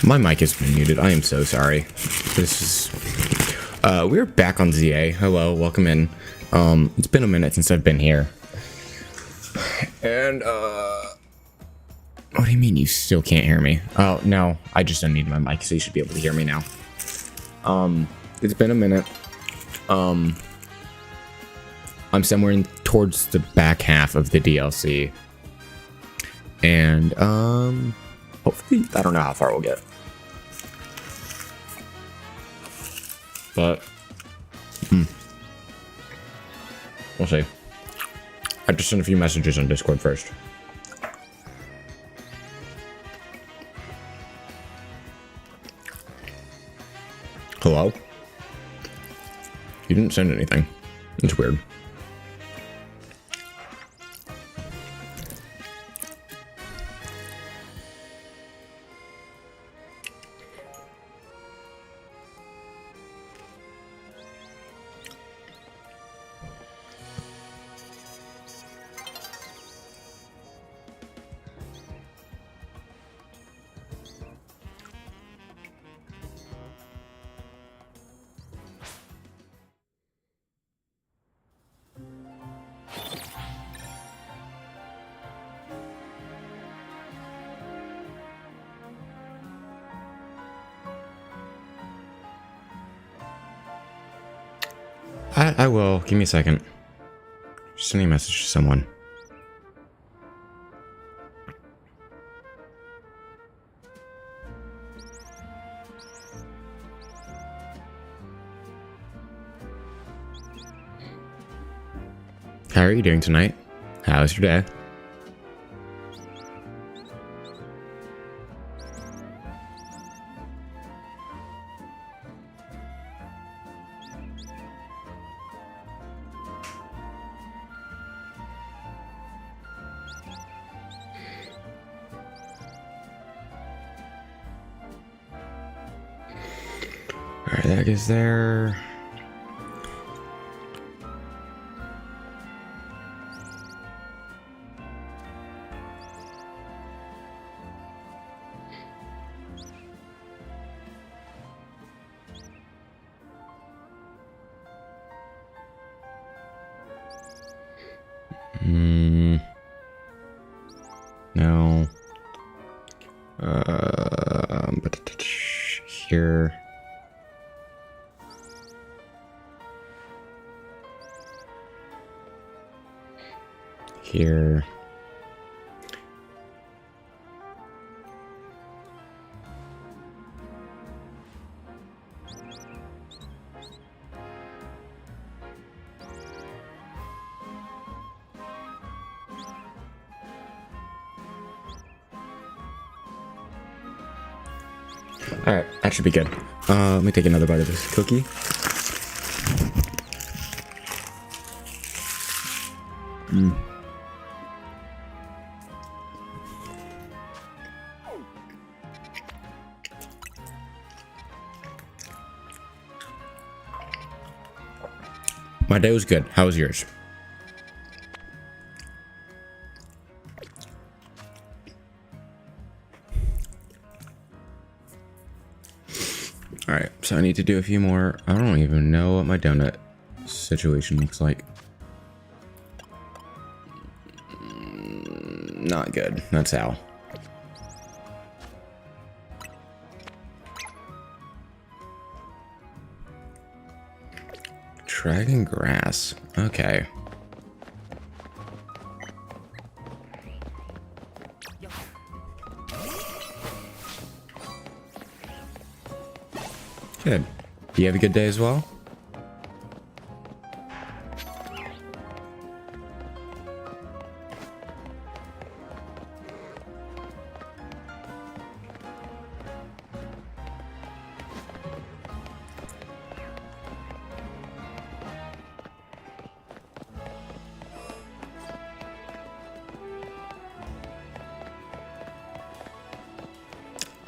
My mic has been muted. I am so sorry. This is... we're back on ZA. Hello, welcome in. It's been a minute since I've been here. And, what do you mean you still can't hear me? Oh, no. I just unmuted my mic, so you should be able to hear me now. It's been a minute. I'm somewhere towards the back half of the DLC. And, hopefully, I don't know how far we'll get. But, we'll see. I just sent a few messages on Discord first. Hello? You didn't send anything. It's weird. I will. Give me a second. Just sending a message to someone. How are you doing tonight? How's your day? Alright, that is there. No. But here. Here. Alright, that should be good. Let me take another bite of this cookie. My day was good. How was yours? Alright, so I need to do a few more. I don't even know what my donut situation looks like. Not good. That's how. Dragon grass. Okay. Good. Do you have a good day as well?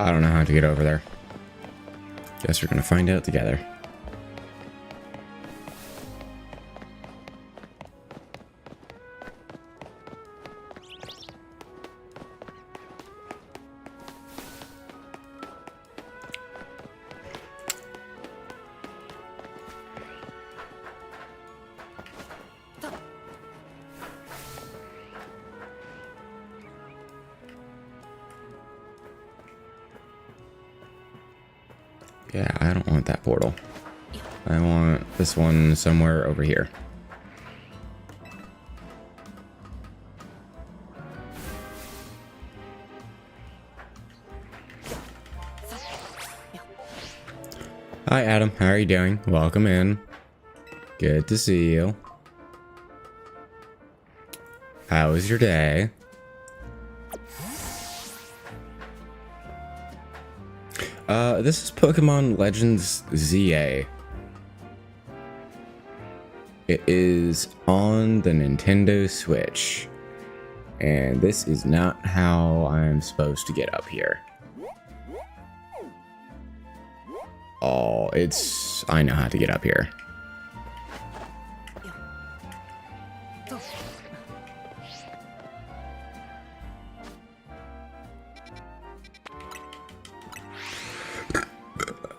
I don't know how to get over there. Guess we're gonna find out together. Yeah, I don't want that portal. I want this one somewhere over here. Hi, Adam. How are you doing? Welcome in. Good to see you. How was your day? This is Pokemon Legends ZA. It is on the Nintendo Switch. And this is not how I'm supposed to get up here. Oh, I know how to get up here.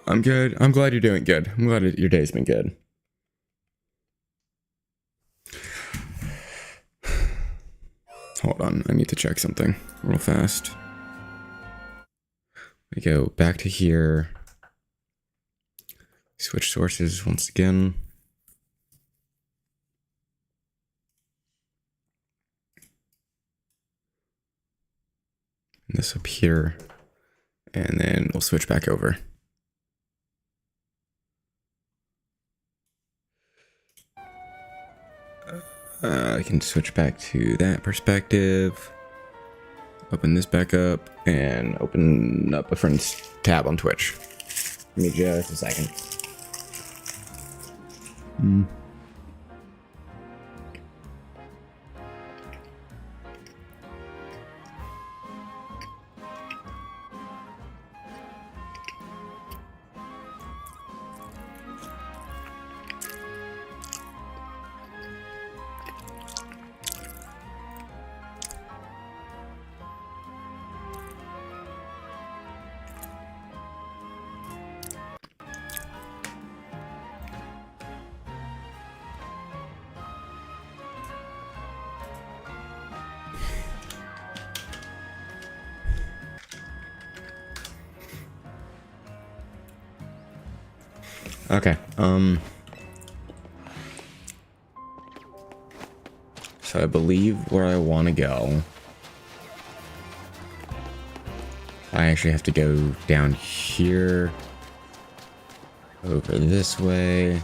I'm good. I'm glad you're doing good. I'm glad your day's been good. Hold on. I need to check something real fast. We go back to here. Switch sources once again. And this up here. And then we'll switch back over. I can switch back to that perspective, open this back up, and open up a friend's tab on Twitch. Give me just a second. Okay, so I believe where I want to go, I actually have to go down here, over this way.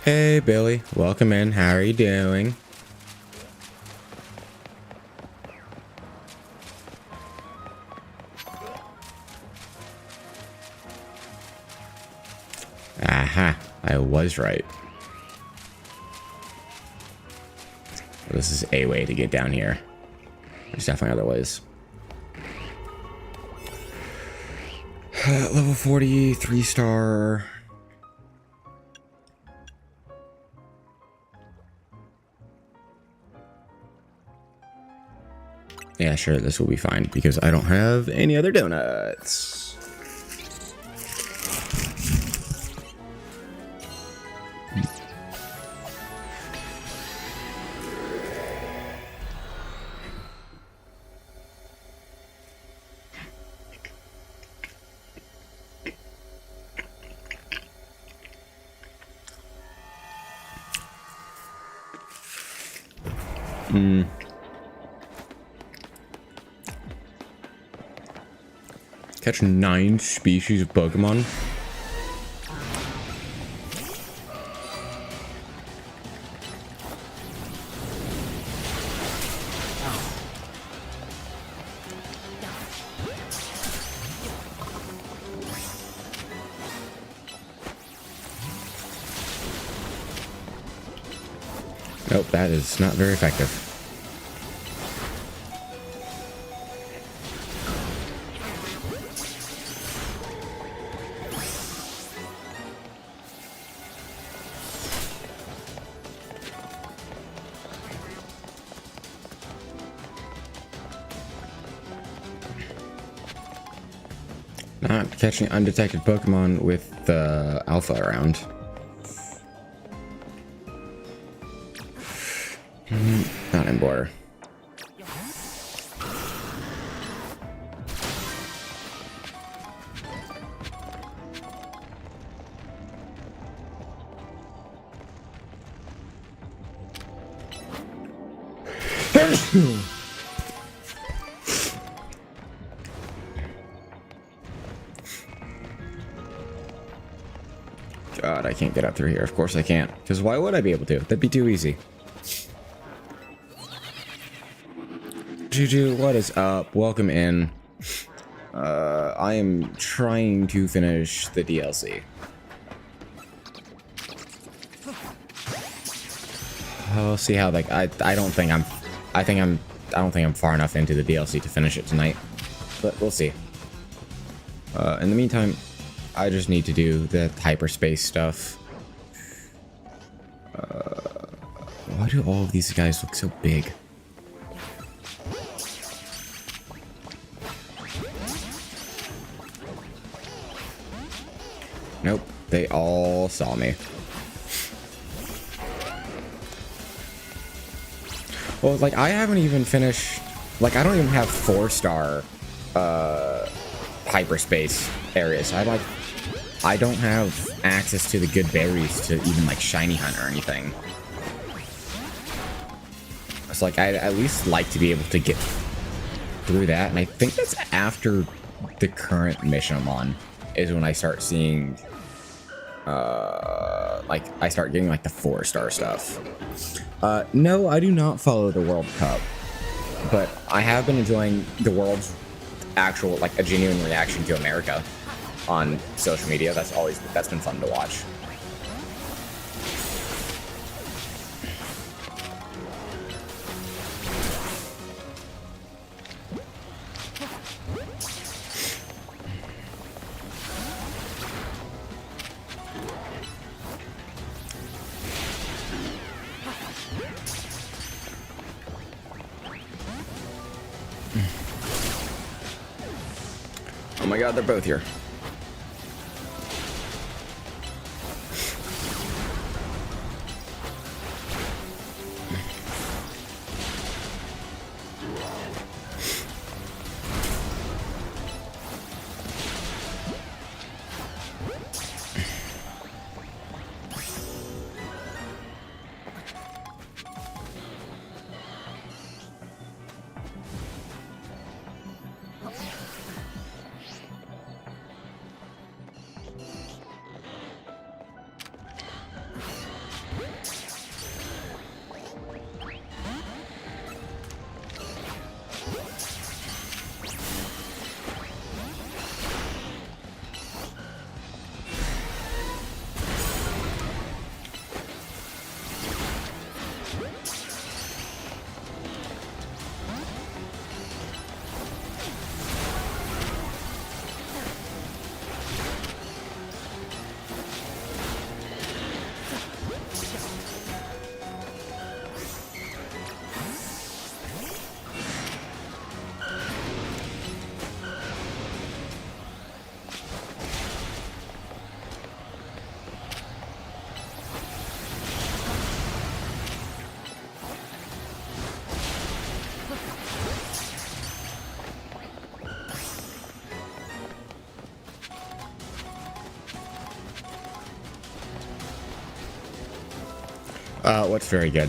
Hey, Billy, welcome in. How are you doing? Aha, I was right. This is a way to get down here. There's definitely other ways. Level 40, 3-star. Yeah, sure, this will be fine because I don't have any other donuts. Catch 9 species of Pokemon. Nope, that is not very effective. Not catching undetected Pokemon with the Alpha around. Not in border. God, I can't get up through here. Of course I can't. Because why would I be able to? That'd be too easy. Juju, what is up? Welcome in. I am trying to finish the DLC. We'll see how, like, I don't think I'm far enough into the DLC to finish it tonight. But we'll see. In the meantime, I just need to do the hyperspace stuff. Why do all of these guys look so big? Nope, they all saw me. Well, like, I haven't even finished... Like, I don't even have 4-star hyperspace areas. I don't have access to the good berries to even, like, shiny hunt or anything. It's like, I'd at least like to be able to get through that. And I think that's after the current mission I'm on, is when I start seeing... like, I start getting, like, the 4-star stuff. No, I do not follow the World Cup, but I have been enjoying the world's actual, like, a genuine reaction to America on social media. That's been fun to watch. Oh my god, they're both here. What's very good?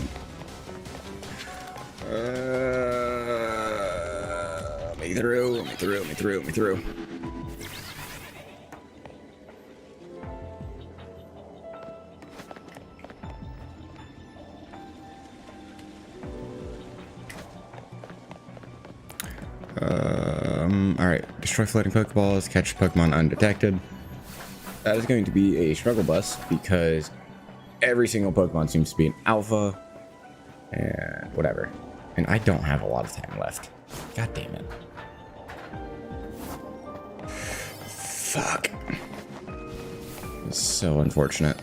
Me through. Alright. Destroy floating Pokeballs, catch Pokemon undetected. That is going to be a struggle bus because every single Pokemon seems to be an alpha. And whatever. And I don't have a lot of time left. God damn it. Fuck. It's so unfortunate.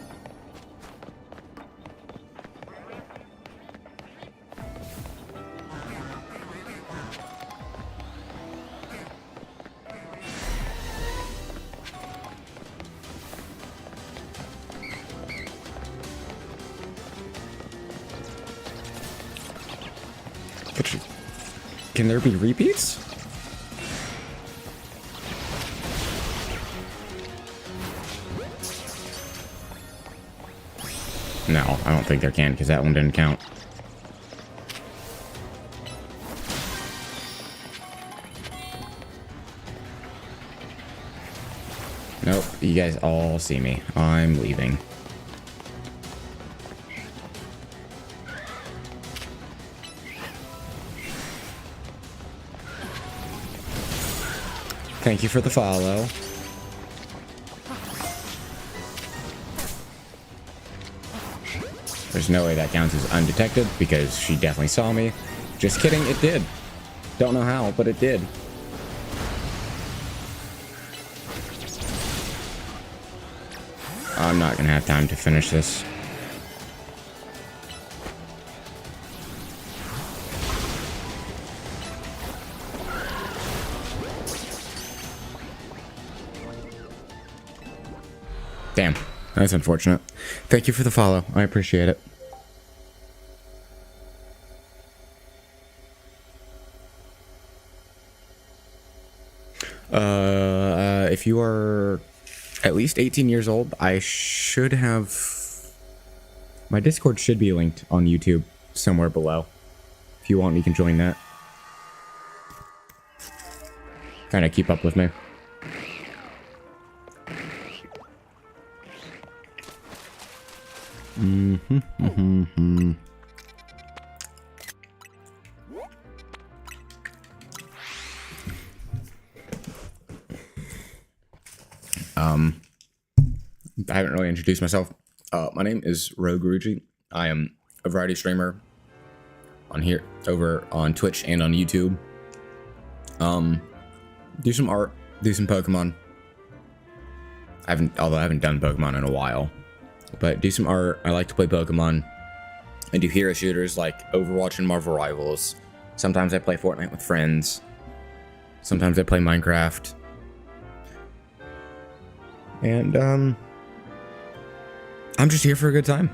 Can there be repeats? No, I don't think there can because that one didn't count. Nope, you guys all see me. I'm leaving. Thank you for the follow. There's no way that counts as undetected because she definitely saw me. Just kidding, it did. Don't know how, but it did. I'm not gonna have time to finish this. Damn, that's unfortunate. Thank you for the follow. I appreciate it. If you are at least 18 years old, I should have... My Discord should be linked on YouTube somewhere below. If you want, you can join that. Kind of keep up with me. I haven't really introduced myself. My name is Roguerugi. I am a variety streamer on here, over on Twitch and on YouTube. Do some art, do some Pokemon. Although I haven't done Pokemon in a while. But do some art. I like to play Pokemon. I do hero shooters like Overwatch and Marvel Rivals. Sometimes I play Fortnite with friends. Sometimes I play Minecraft. And I'm just here for a good time.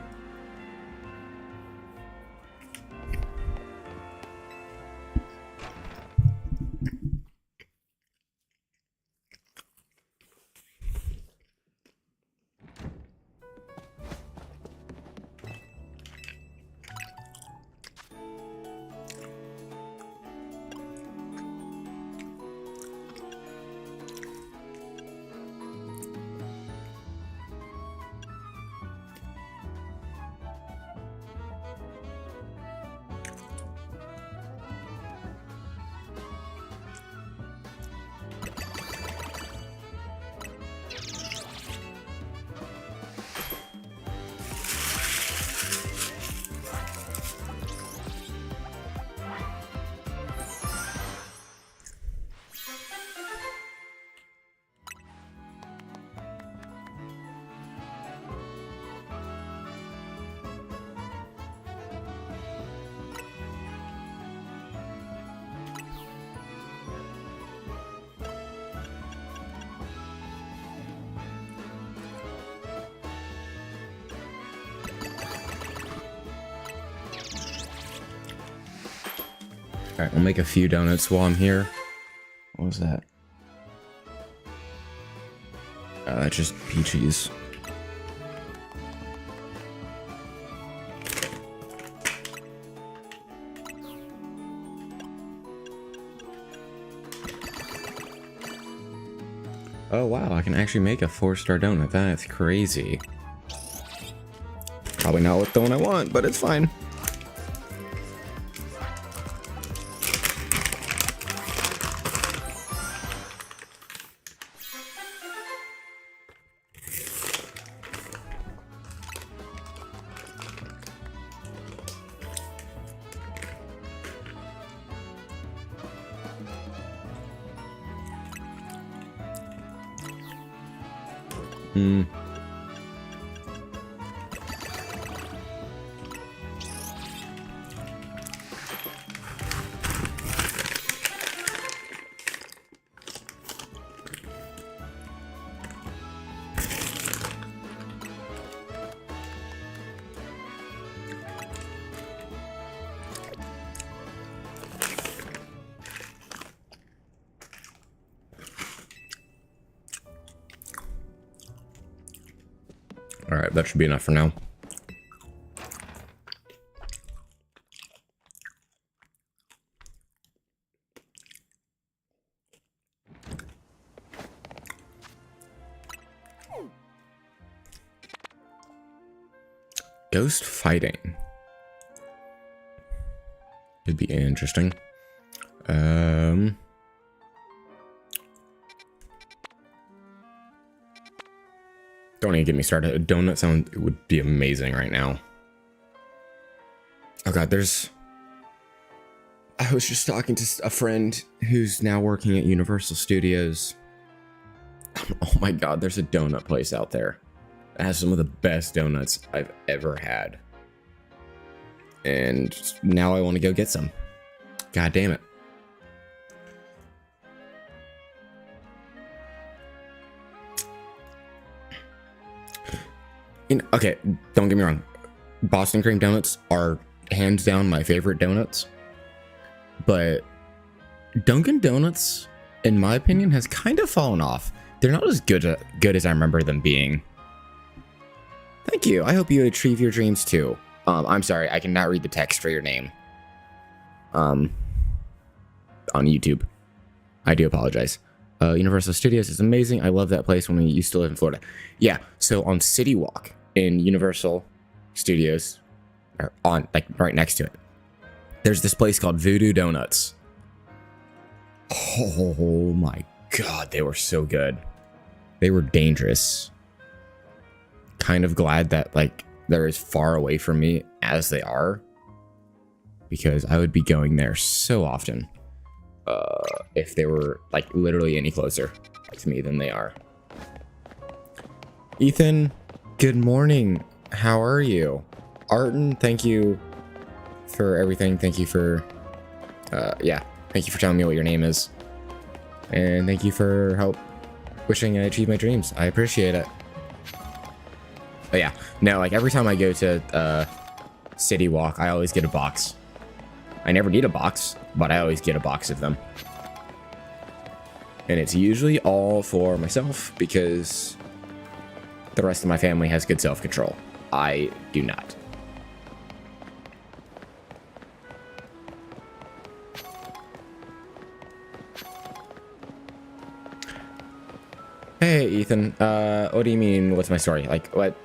Alright, we'll make a few donuts while I'm here. What was that? That's just Peaches. Oh wow, I can actually make a 4-star donut. That's crazy. Probably not what the one I want, but it's fine. All right, that should be enough for now. Ghost fighting. Could be interesting. Don't even get me started. A donut sound, it would be amazing right now. Oh god, I was just talking to a friend who's now working at Universal Studios. Oh my god, there's a donut place out there that has some of the best donuts I've ever had. And now I want to go get some. God damn it. Okay, don't get me wrong. Boston cream donuts are hands down my favorite donuts. But Dunkin' Donuts, in my opinion, has kind of fallen off. They're not as good as I remember them being. Thank you. I hope you achieve your dreams too. I'm sorry, I cannot read the text for your name. On YouTube. I do apologize. Universal Studios is amazing. I love that place when we used to live in Florida. Yeah, so on City Walk in Universal Studios, or on like right next to it, there's this place called Voodoo Donuts. Oh my god, they were so good. They were dangerous. Kind of glad that like they're as far away from me as they are, because I would be going there so often if they were like literally any closer to me than they are. Ethan, good morning. How are you? Arton, thank you for everything. Thank you for thank you for telling me what your name is, and thank you for help wishing I achieve my dreams. I appreciate it. But yeah, no, like every time I go to City Walk, I always get a box. I never need a box, but I always get a box of them. And it's usually all for myself because the rest of my family has good self-control. I do not. Hey, Ethan, what do you mean, what's my story? Like, what?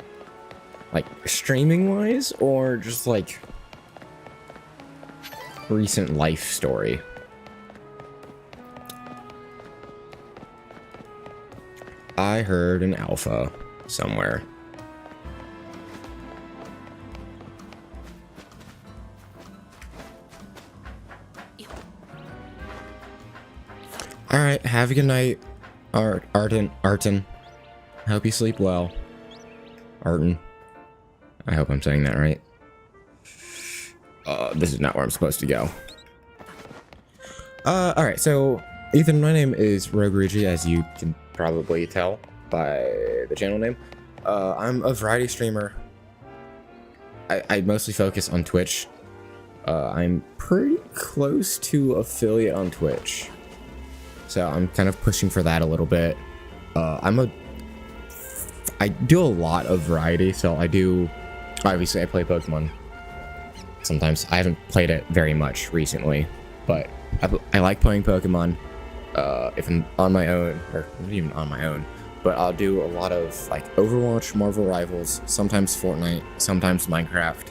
Like, streaming-wise, or just, like, recent life story? I heard an alpha somewhere. Alright, have a good night, Arton. I hope you sleep well. Arton. I hope I'm saying that right. This is not where I'm supposed to go. Alright, so, Ethan, my name is Rogueruigi, as you can probably tell by the channel name. I'm a variety streamer. I mostly focus on Twitch. I'm pretty close to affiliate on Twitch, so I'm kind of pushing for that a little bit. I do a lot of variety, so obviously I play Pokemon sometimes. I haven't played it very much recently, but I like playing Pokemon. if I'm on my own, or not even on my own, but I'll do a lot of like Overwatch, Marvel Rivals, sometimes Fortnite, sometimes Minecraft,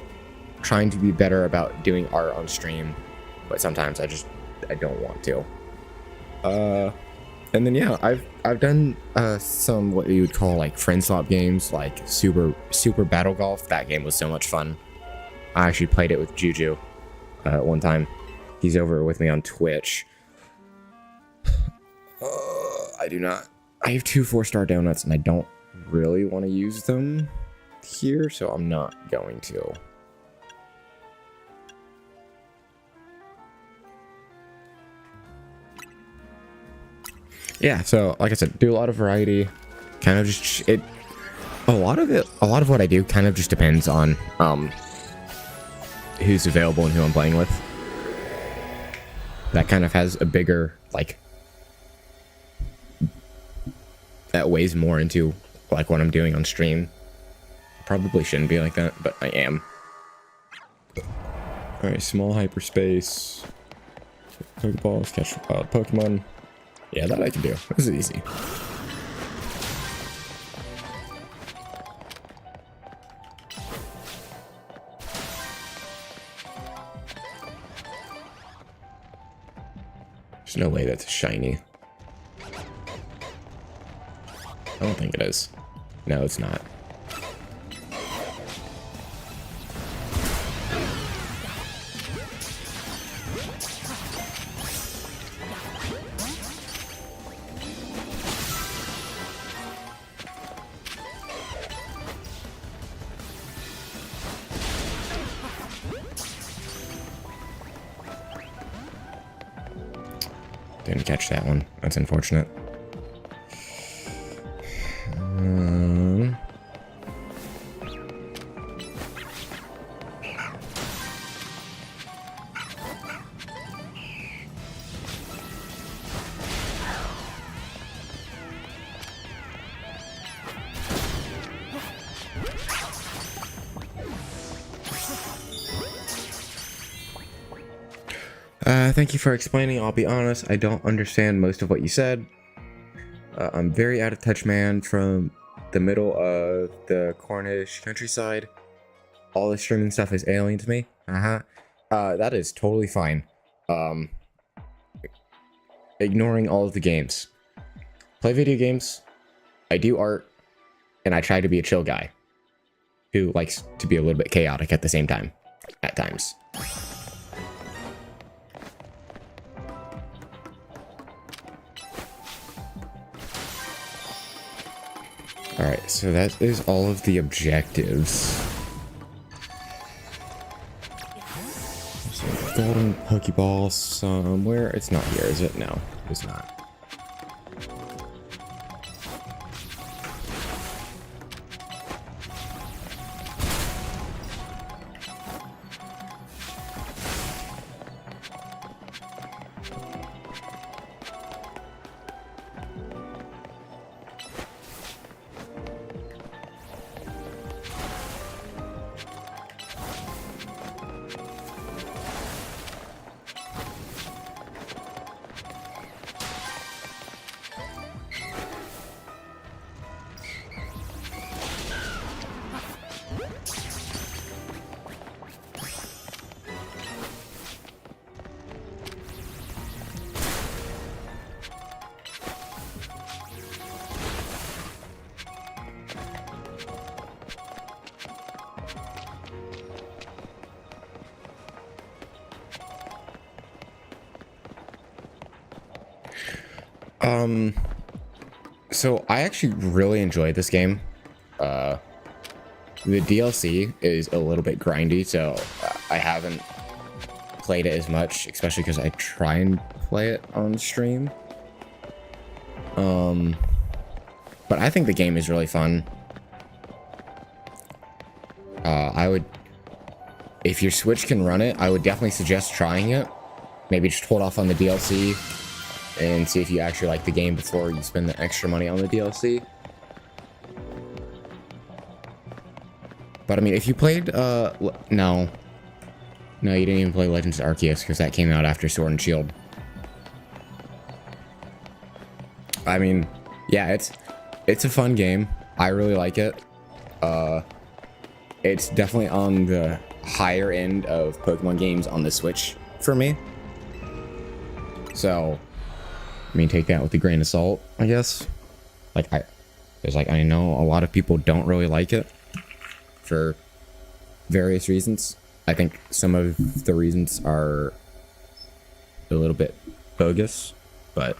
trying to be better about doing art on stream, but sometimes I don't want to. And then yeah, I've done some what you would call like friend swap games, like Super Battle Golf. That game was so much fun. I actually played it with Juju one time. He's over with me on Twitch. I have 2 4-star donuts and I don't really want to use them here, so I'm not going to. Yeah, so like I said, do a lot of variety. Kind of just a lot of what I do kind of just depends on who's available and who I'm playing with. That kind of has a bigger like that weighs more into like what I'm doing on stream. Probably shouldn't be like that, but I am. Alright, small hyperspace. Pokeballs, catch wild Pokemon. Yeah, that I can do. This is easy. There's no way that's shiny. I don't think it is. No, it's not. Didn't catch that one. That's unfortunate. Thank you for explaining. I'll be honest, I don't understand most of what you said. I'm very out of touch man from the middle of the Cornish countryside. All the streaming stuff is alien to me. That is totally fine. Ignoring all of the games. Play video games. I do art. And I try to be a chill guy who likes to be a little bit chaotic at the same time. At times. Alright, so that is all of the objectives. So golden Pokeball somewhere. It's not here, is it? No, it's not. So I actually really enjoyed this game. The DLC is a little bit grindy, so I haven't played it as much, especially because I try and play it on stream. But I think the game is really fun. I would, if your Switch can run it, I would definitely suggest trying it. Maybe just hold off on the DLC and see if you actually like the game before you spend the extra money on the DLC. But I mean, if you played, no, you didn't even play Legends of Arceus because that came out after Sword and Shield. I mean, yeah, it's a fun game. I really like it. It's definitely on the higher end of Pokemon games on the Switch for me. So, I mean, take that with a grain of salt, I guess. Like, I know a lot of people don't really like it for various reasons. I think some of the reasons are a little bit bogus, but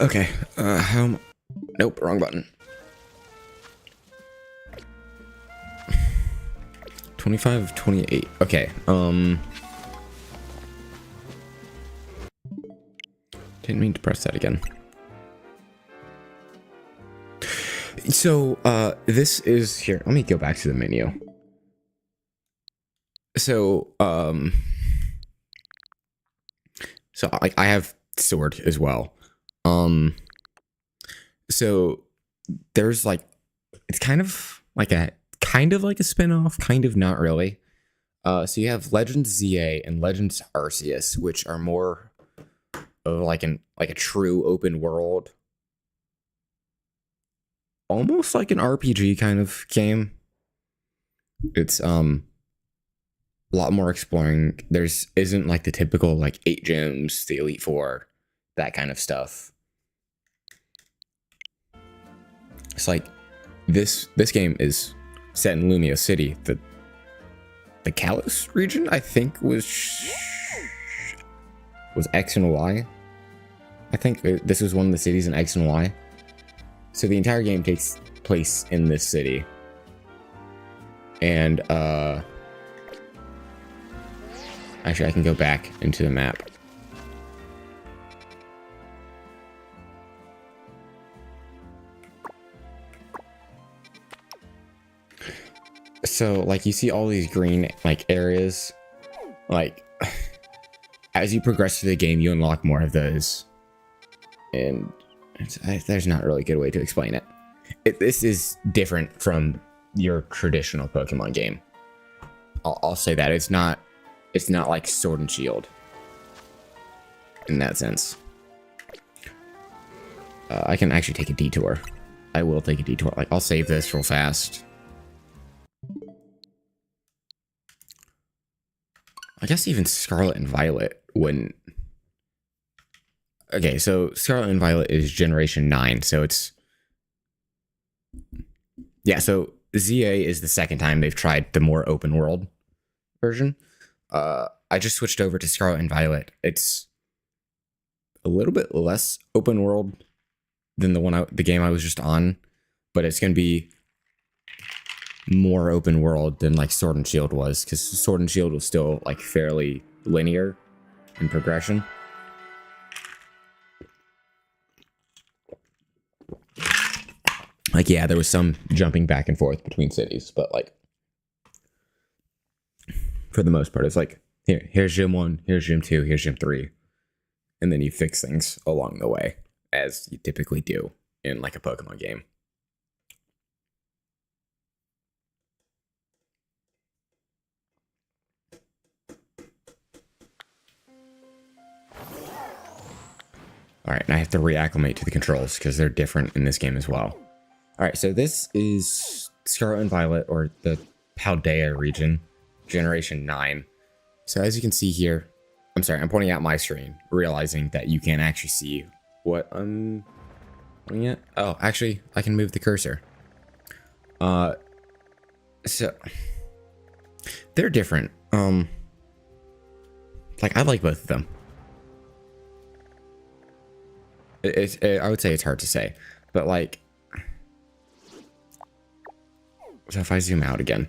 okay. Nope, wrong button. 25 of 28. Okay. Didn't mean to press that again. So, this is here. Let me go back to the menu. So, I have Sword as well. So there's like, it's kind of like a spin-off, kind of not really. So you have Legends ZA and Legends Arceus, which are more of like a true open world, almost like an RPG kind of game. It's a lot more exploring. Isn't like the typical like 8 gyms, the Elite Four, that kind of stuff. It's like this game is set in Lumia City. The Kalos region, I think, was X and Y. I think this was one of the cities in X and Y. So the entire game takes place in this city. And actually I can go back into the map. So like you see all these green like areas, like as you progress through the game you unlock more of those, and there's not really a good way to explain it. This is different from your traditional Pokemon game. I'll say that it's not like Sword and Shield in that sense. I can actually take a detour. I will take a detour. Like I'll save this real fast. I guess even Scarlet and Violet wouldn't. Okay, so Scarlet and Violet is Generation 9, so it's... Yeah, so ZA is the second time they've tried the more open world version. I just switched over to Scarlet and Violet. It's a little bit less open world than the game I was just on, but it's going to be more open world than like Sword and Shield was, because Sword and Shield was still like fairly linear in progression. Like, yeah, there was some jumping back and forth between cities, but like for the most part, it's like here's gym 1, here's gym 2, here's gym 3, and then you fix things along the way, as you typically do in like a Pokemon game. All right, and I have to reacclimate to the controls because they're different in this game as well. All right, so this is Scarlet and Violet, or the Paldea region, Generation 9. So as you can see here, I'm sorry, I'm pointing out my screen, realizing that you can't actually see what I'm pointing at. Oh, actually, I can move the cursor. So they're different. Like I like both of them. I would say it's hard to say, but like, so if I zoom out again,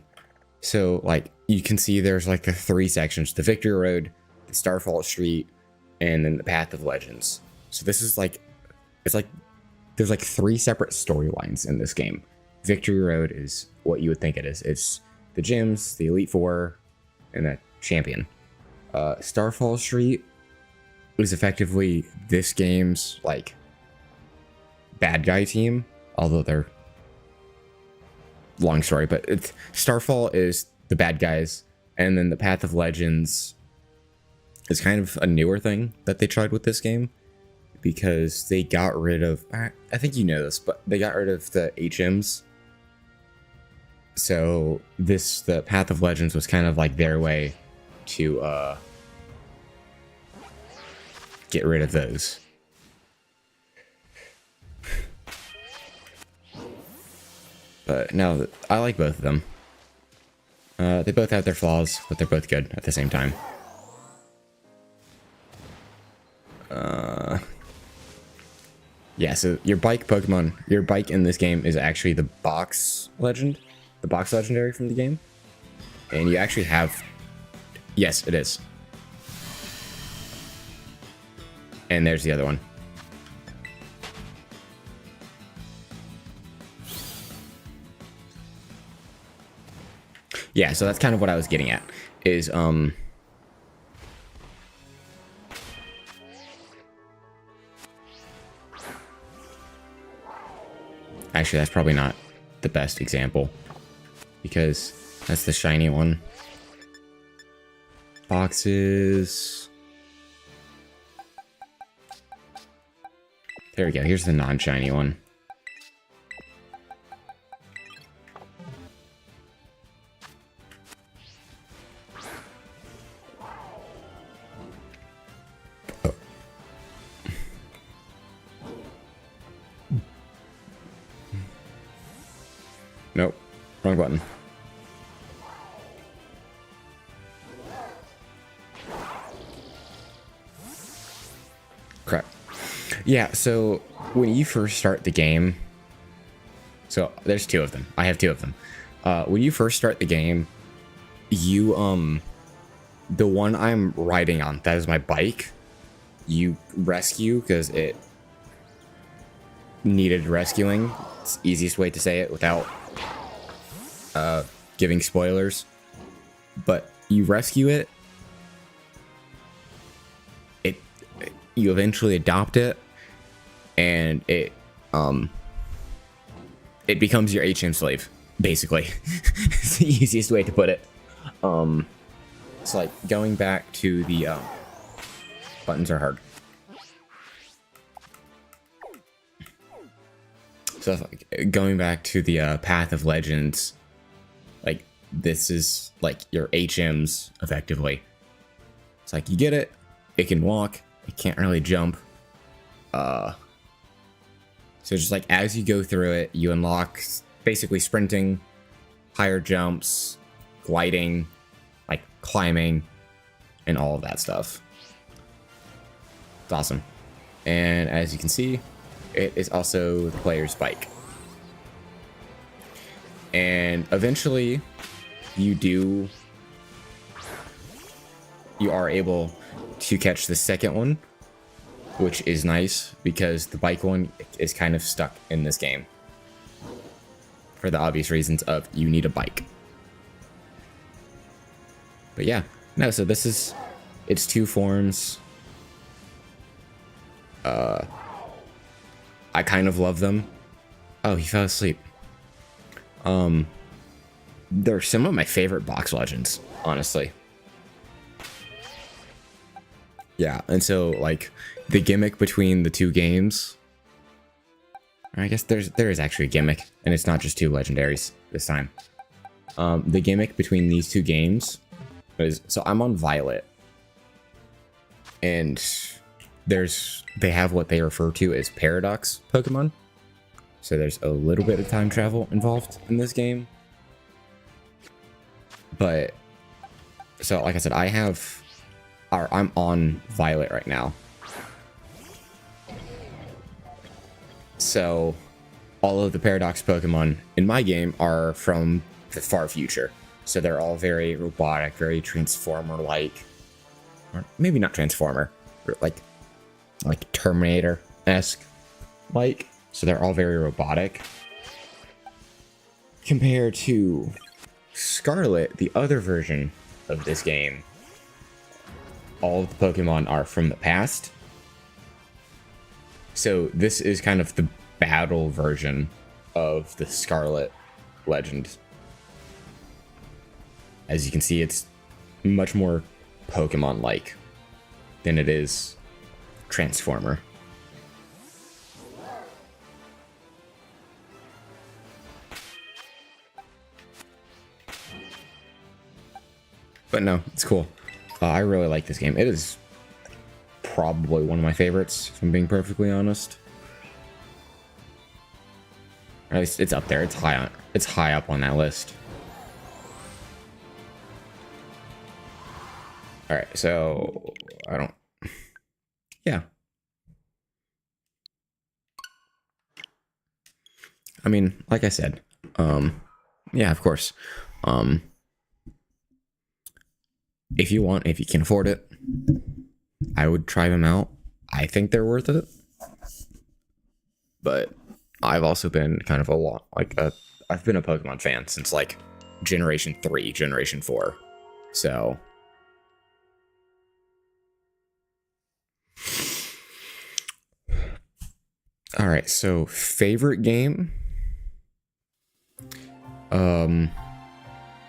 so like you can see there's like the 3 sections: the Victory Road, the Starfall Street, and then the Path of Legends. So this is like, it's like there's like 3 separate storylines in this game. Victory Road is what you would think it is. It's the gyms, the Elite Four, and the champion. Starfall Street is effectively this game's like bad guy team, although they're long story, but it's Starfall is the bad guys, and then the Path of Legends is kind of a newer thing that they tried with this game, because they got rid of, I think you know this, but they got rid of the HMs. So the Path of Legends was kind of like their way to get rid of those. But no, I like both of them. They both have their flaws, but they're both good at the same time. Yeah, so your bike Pokemon, your bike in this game is actually the box legend, the box legendary from the game. And you actually have, yes, it is. And there's the other one. Yeah, so that's kind of what I was getting at, is, actually, that's probably not the best example, because that's the shiny one. Boxes. There we go. Here's the non-shiny one. Nope. Wrong button. Crap. Yeah, so when you first start the game, so there's two of them. I have two of them. When you first start the game, you, the one I'm riding on, that is my bike, you rescue because it needed rescuing. It's the easiest way to say it without giving spoilers. But you rescue it, you eventually adopt it, and it becomes your HM slave, basically. It's the easiest way to put it. It's like going back to the buttons are hard. So like, going back to the Path of Legends, like this is like your HMs effectively. It's like you get it, it can walk, it can't really jump. So just like as you go through it, you unlock basically sprinting, higher jumps, gliding, like climbing, and all of that stuff. It's awesome. And as you can see, it is also the player's bike. And eventually you are able to catch the second one, which is nice because the bike one is kind of stuck in this game for the obvious reasons of you need a bike. But yeah, no, so this is, it's two forms. I kind of love them. Oh, he fell asleep. They're some of my favorite box legends, honestly. Yeah, and so like the gimmick between the two games, I guess there is actually a gimmick, and it's not just two legendaries this time. The gimmick between these two games is, so I'm on Violet, and they have what they refer to as paradox Pokemon. So there's a little bit of time travel involved in this game. But so like I said, I'm on Violet right now. So all of the paradox Pokemon in my game are from the far future. So they're all very robotic, very Transformer-like. Or maybe not Transformer, but like Terminator-esque like. So they're all very robotic. Compared to Scarlet, the other version of this game, all of the Pokemon are from the past. So this is kind of the battle version of the Scarlet Legend. As you can see, it's much more Pokemon-like than it is Transformer. But no, it's cool. I really like this game. It is probably one of my favorites, if I'm being perfectly honest. Or at least it's up there. It's high up on that list. All right, so yeah. I mean, like I said, yeah, of course. If you can afford it, I would try them out. I think they're worth it. But I've also been kind of I've been a Pokemon fan since like Generation 3, Generation 4. So all right, so favorite game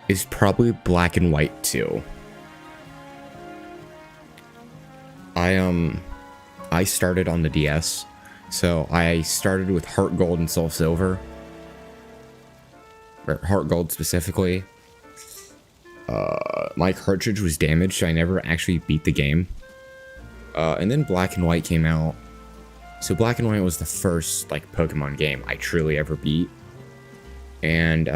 is probably Black and White 2. I started on the DS, so I started with Heart Gold and Soul Silver, or Heart Gold specifically. My cartridge was damaged, so I never actually beat the game. And then Black and White came out. So Black and White was the first like Pokemon game I truly ever beat. And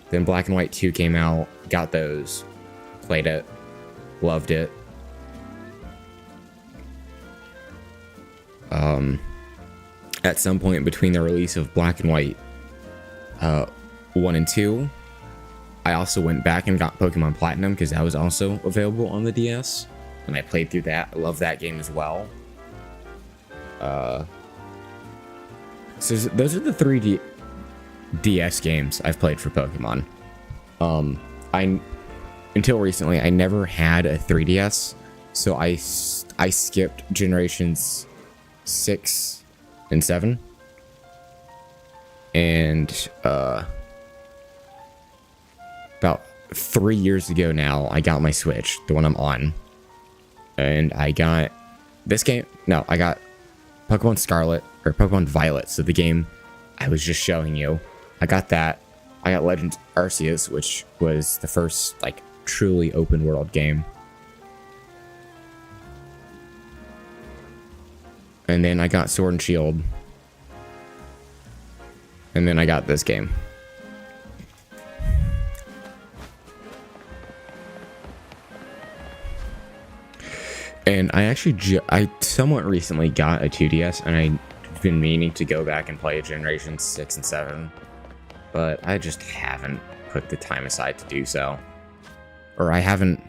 then Black and White 2 came out, got those, played it, loved it. At some point between the release of Black and White 1 and 2, I also went back and got Pokemon Platinum because that was also available on the DS, and I played through that. I love that game as well. So those are the 3 DS games I've played for Pokemon. Until recently, I never had a 3DS, so I skipped generations 6 and 7, and about 3 years ago now, I got my Switch, the one I'm on, and I got this game. No, I got Pokemon Scarlet, or Pokemon Violet, so the game I was just showing you. I got that. I got Legends Arceus, which was the first like truly open world game. And then I got Sword and Shield. And then I got this game. And I actually, I somewhat recently got a 2DS, and I've been meaning to go back and play Generation 6 and 7. But I just haven't put the time aside to do so. Or I haven't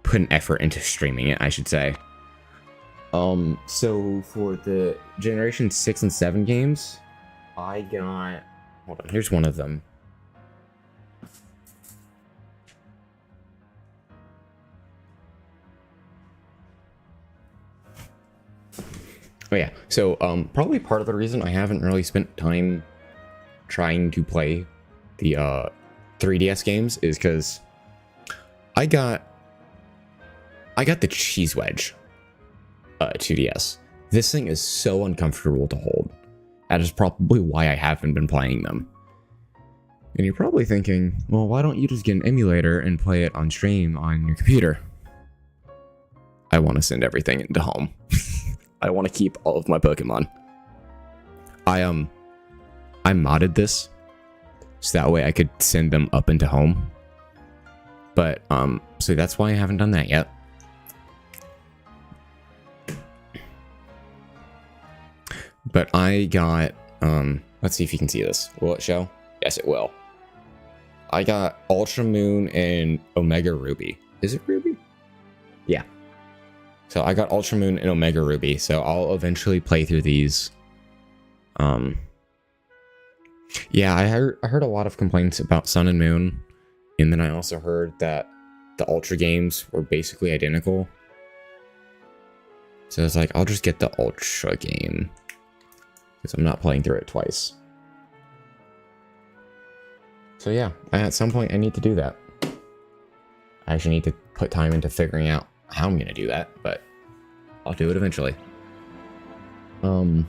put an effort into streaming it, I should say. So for the Generation 6 and 7 games, I got, hold on, here's one of them. Oh yeah, so probably part of the reason I haven't really spent time trying to play the 3DS games is because I got the Cheese Wedge 2DS. This thing is so uncomfortable to hold. That is probably why I haven't been playing them. And you're probably thinking, well, why don't you just get an emulator and play it on stream on your computer? I want to send everything into home. I want to keep all of my Pokemon. I modded this so that way I could send them up into home. But so that's why I haven't done that yet. But I got let's see if you can see this. Will it show? Yes, it will. I got Ultra Moon and Omega Ruby. Is it Ruby? Yeah. So I got Ultra Moon and Omega Ruby, so I'll eventually play through these. Yeah, I heard a lot of complaints about Sun and Moon, and then I also heard that the Ultra games were basically identical. So it's like, I'll just get the Ultra game. because I'm not playing through it twice. So yeah, at some point I need to do that. I actually need to put time into figuring out how I'm going to do that, but I'll do it eventually. I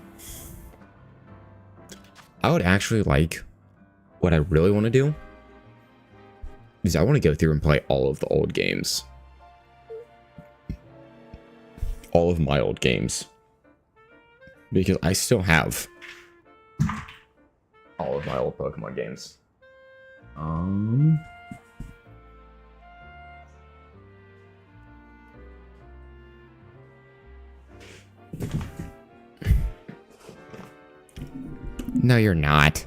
would actually like, what I really want to do is I want to go through and play all of the old games. All of my old games. Because I still have all of my old Pokemon games. No, you're not.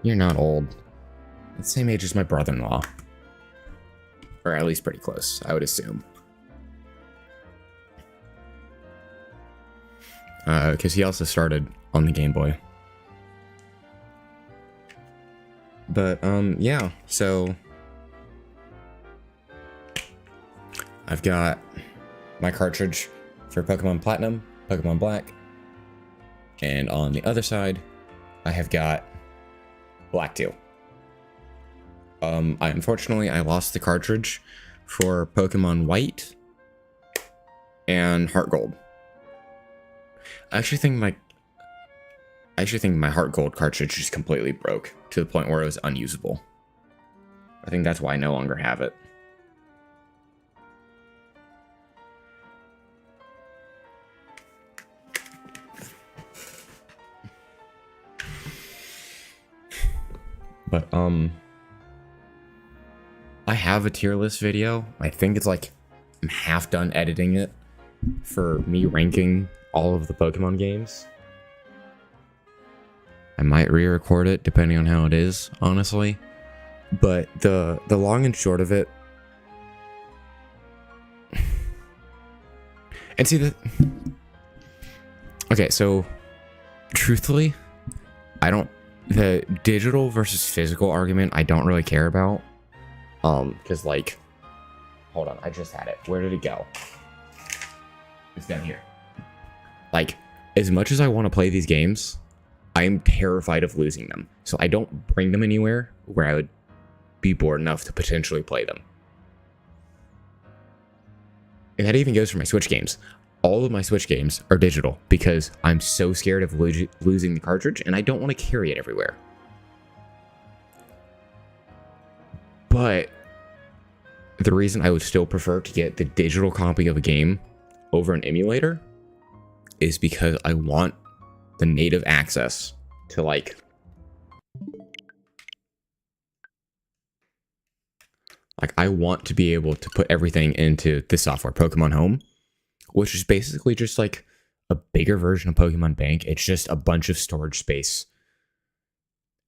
You're not old. The same age as my brother-in-law. Or at least pretty close, I would assume. Because he also started on the Game Boy. But, yeah, so I've got my cartridge for Pokemon Platinum, Pokemon Black, and on the other side, I have got Black 2. Unfortunately, I lost the cartridge for Pokemon White and Heart Gold. I actually think my Heart Gold cartridge just completely broke to the point where it was unusable. I think that's why I no longer have it. But, I have a tier list video. I think it's like, I'm half done editing it for me ranking all of the Pokemon games. I might re-record it depending on how it is, honestly. But the long and short of it... And see, okay, so, truthfully, the digital versus physical argument, I don't really care about. Because, like... Hold on, I just had it. Where did it go? It's down here. Like, as much as I want to play these games, I'm terrified of losing them. So I don't bring them anywhere where I would be bored enough to potentially play them. And that even goes for my Switch games. All of my Switch games are digital because I'm so scared of losing the cartridge and I don't want to carry it everywhere. But the reason I would still prefer to get the digital copy of a game over an emulator is because I want the native access to, like, I want to be able to put everything into this software, Pokemon Home, which is basically just like a bigger version of Pokemon Bank. It's just a bunch of storage space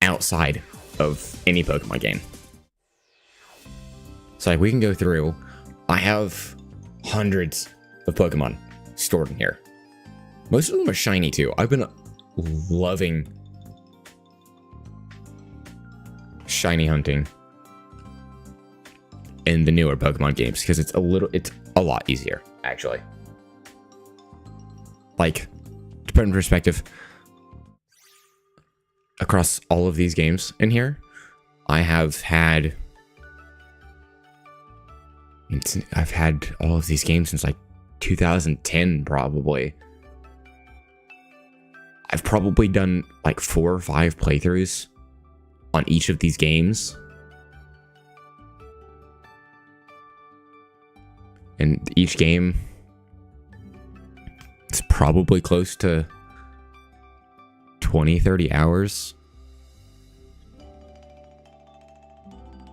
outside of any Pokemon game. So, like, we can go through. I have hundreds of Pokemon stored in here. Most of them are shiny, too. I've been loving shiny hunting in the newer Pokemon games because it's a lot easier, actually. Like, to put in perspective, across all of these games in here, I've had all of these games since like 2010, probably. I've probably done like 4 or 5 playthroughs on each of these games. And each game is probably close to 20, 30 hours.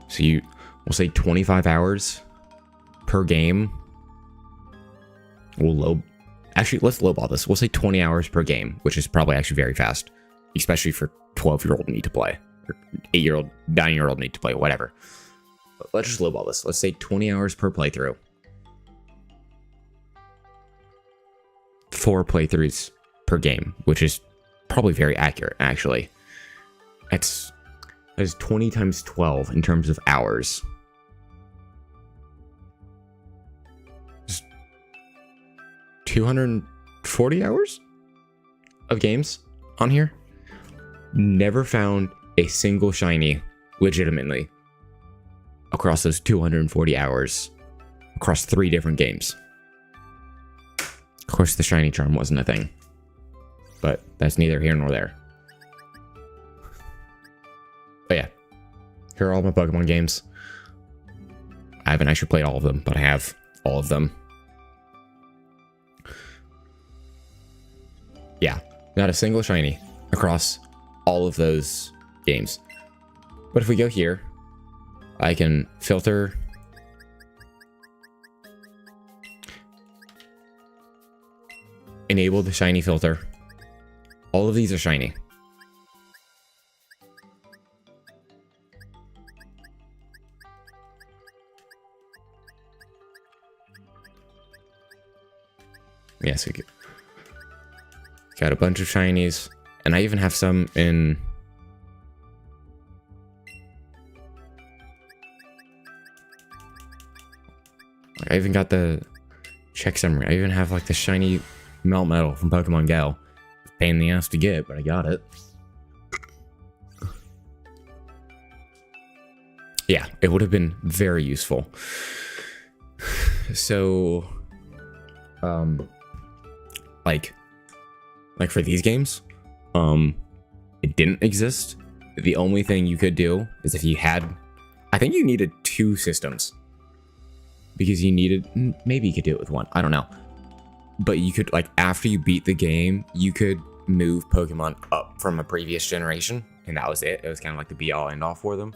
So we'll say 25 hours per game. Actually, let's lowball this. We'll say 20 hours per game, which is probably actually very fast, especially for 12-year-old need to play, or 8-year-old, 9-year-old need to play, whatever. But let's just lowball this. Let's say 20 hours per playthrough. 4 playthroughs per game, which is probably very accurate, actually. That's 20 times 12 in terms of hours. 240 hours of games on here. Never found a single shiny legitimately across those 240 hours across 3 different games. Of course, the shiny charm wasn't a thing, but that's neither here nor there. But yeah, here are all my Pokemon games. I haven't actually played all of them, but I have all of them. Yeah, not a single shiny across all of those games. But if we go here, I can filter. Enable the shiny filter. All of these are shiny. Yes, we got a bunch of shinies, and I even have some in. I even got the check summary. I even have like the shiny Melmetal from Pokemon Go. Pain in the ass to get, but I got it. Yeah, it would have been very useful. So, like for these games, it didn't exist. The only thing you could do is if you had, I think you needed 2 systems. Because you needed, maybe you could do it with 1, I don't know. But you could, like, after you beat the game, you could move Pokemon up from a previous generation. And that was it. It was kind of like the be-all, end-all for them.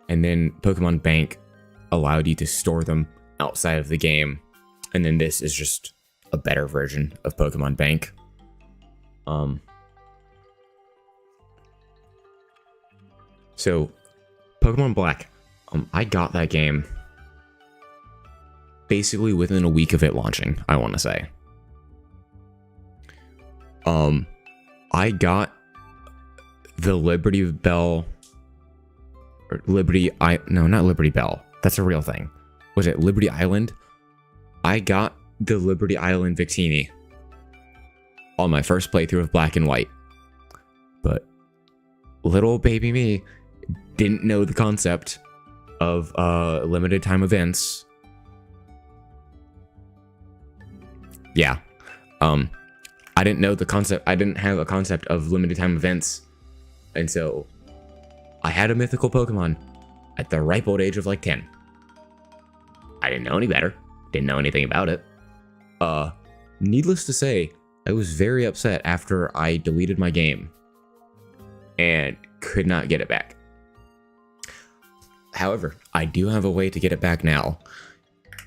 And then Pokemon Bank allowed you to store them outside of the game. And then this is just a better version of Pokemon Bank. So, Pokemon Black. I got that game basically within a week of it launching, I want to say. I got the Liberty Bell, or no, not Liberty Bell. That's a real thing. Was it Liberty Island? I got the Liberty Island Victini on my first playthrough of Black and White. But little baby me didn't know the concept of limited time events. Yeah. I didn't know the concept. I didn't have a concept of limited time events. And so I had a mythical Pokemon at the ripe old age of like 10. I didn't know any better. Didn't know anything about it. Needless to say, I was very upset after I deleted my game and could not get it back. However, I do have a way to get it back now.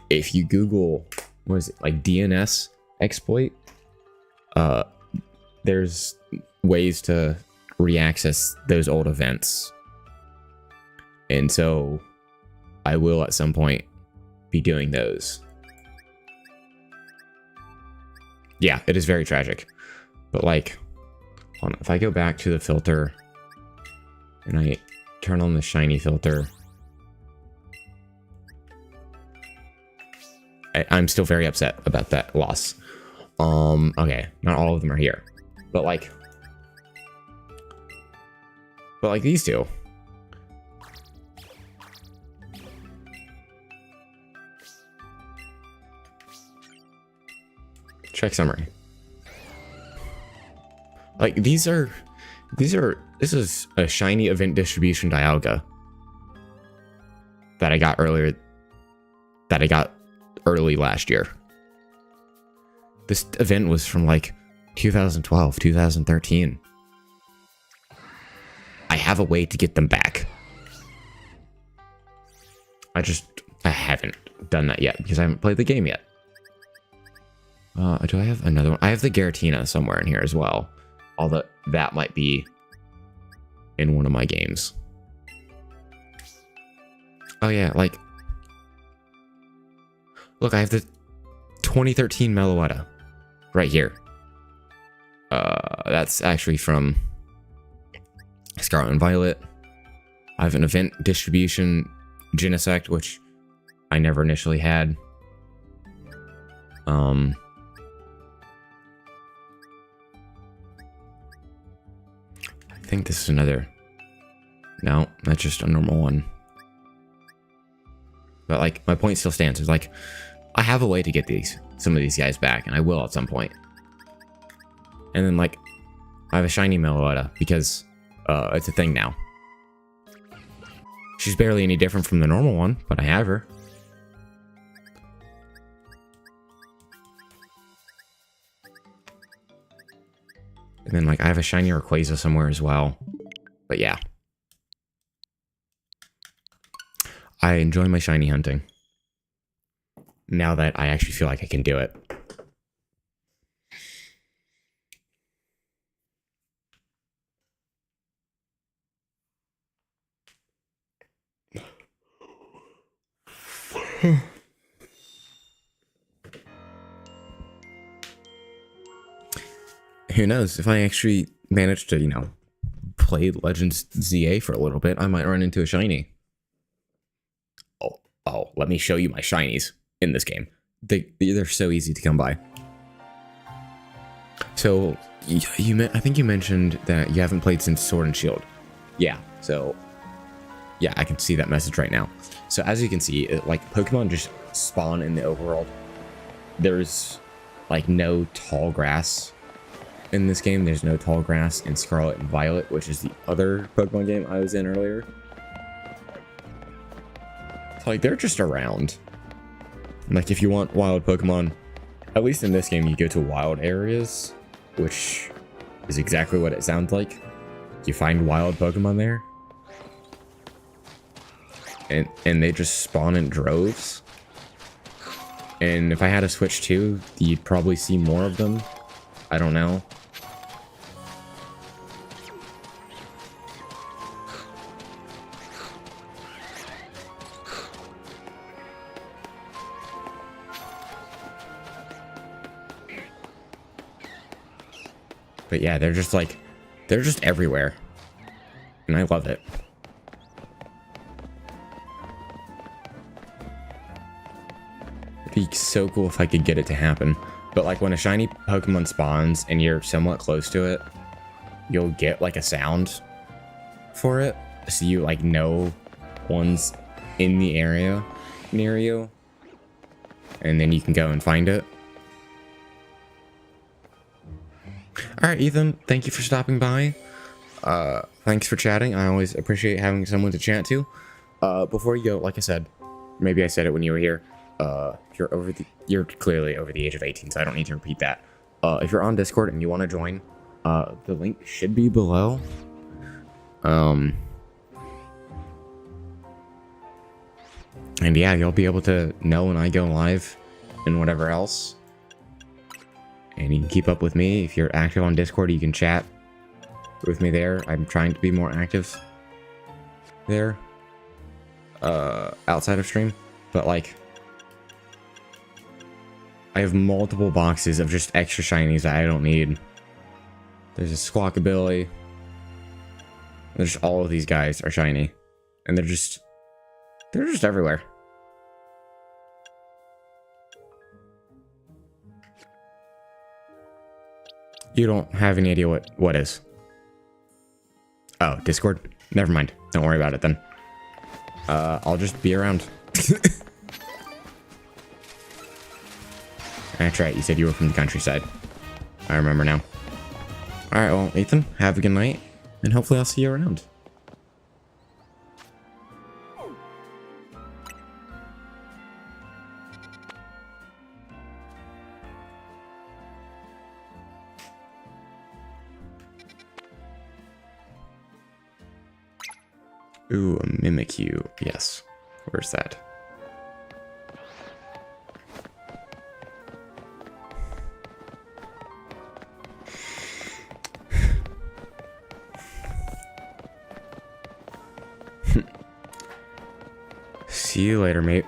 If you Google, what is it, like DNS exploit, there's ways to reaccess those old events. And so I will at some point be doing those. Yeah, it is very tragic. But like, hold on, if I go back to the filter and I turn on the shiny filter, I'm still very upset about that loss. Okay, not all of them are here, but like these two. Check summary. Like this is a shiny event distribution Dialga that I got early last year. This event was from like 2012, 2013. I have a way to get them back. I haven't done that yet because I haven't played the game yet. Do I have another one? I have the Giratina somewhere in here as well. Although that might be in one of my games. Oh yeah, like, look, I have the 2013 Meloetta right here. That's actually from Scarlet and Violet. I have an event distribution Genesect, which I never initially had. think this is another. No, that's just a normal one. But like, my point still stands. It's like, I have a way to get some of these guys back, and I will at some point. And then like, I have a shiny Meloetta because it's a thing now. She's barely any different from the normal one, but I have her. And then like, I have a shiny Rayquaza somewhere as well. But yeah. I enjoy my shiny hunting. Now that I actually feel like I can do it. Who knows? If I actually manage to, you know, play Legends ZA for a little bit, I might run into a shiny. Oh, let me show you my shinies in this game. They're so easy to come by. So, I think you mentioned that you haven't played since Sword and Shield. Yeah, so, yeah, I can see that message right now. So, as you can see, like, Pokemon just spawn in the overworld. There's, like, no tall grass in this game. There's no tall grass in Scarlet and Violet, which is the other Pokemon game I was in earlier. So, like, they're just around. Like, if you want wild Pokemon, at least in this game, you go to wild areas, which is exactly what it sounds like. You find wild Pokemon there. And they just spawn in droves. And if I had a Switch too, you'd probably see more of them. I don't know. But yeah, they're just everywhere. And I love it. It'd be so cool if I could get it to happen. But like when a shiny Pokemon spawns and you're somewhat close to it, you'll get like a sound for it. So you like know one's in the area near you. And then you can go and find it. Alright, Ethan, thank you for stopping by. Thanks for chatting. I always appreciate having someone to chat to. Before you go, like I said, maybe I said it when you were here, you're clearly over the age of 18, so I don't need to repeat that. If you're on Discord and you want to join, the link should be below. And yeah, you'll be able to know when I go live and whatever else. And you can keep up with me. If you're active on Discord, you can chat with me there. I'm trying to be more active there. Outside of stream. But like, I have multiple boxes of just extra shinies that I don't need. There's a Squawkabilly. There's all of these guys are shiny. And they're just everywhere. You don't have any idea what is. Oh, Discord? Never mind. Don't worry about it then. I'll just be around. That's right, you said you were from the countryside. I remember now. Alright, well, Ethan, have a good night, and hopefully I'll see you around. Ooh, a Mimikyu. Yes. Where's that? See you later, mate.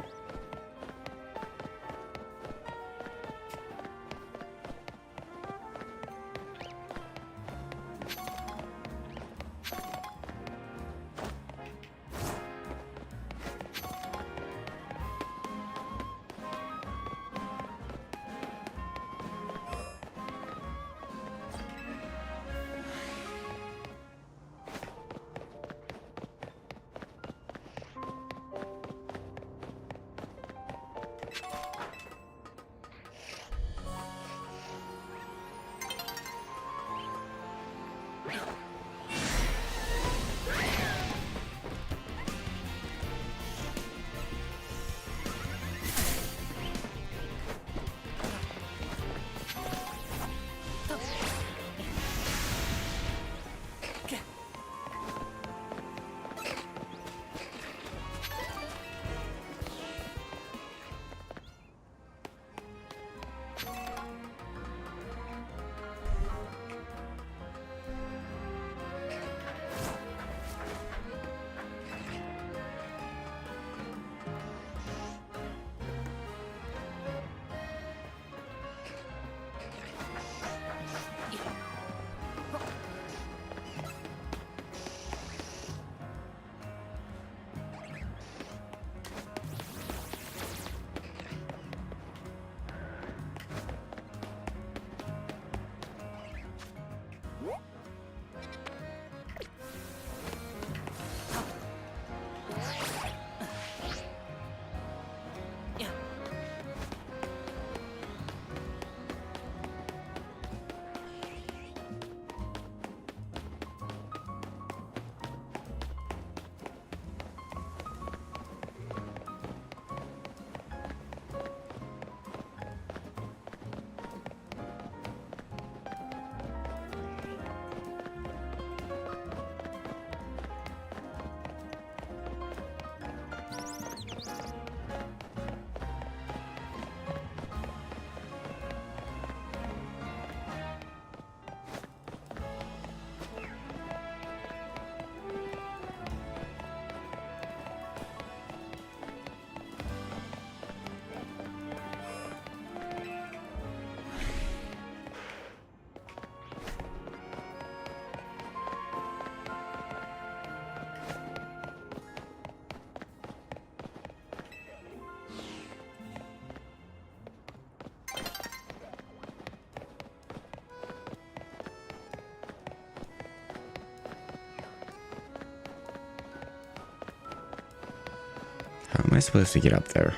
I supposed to get up there?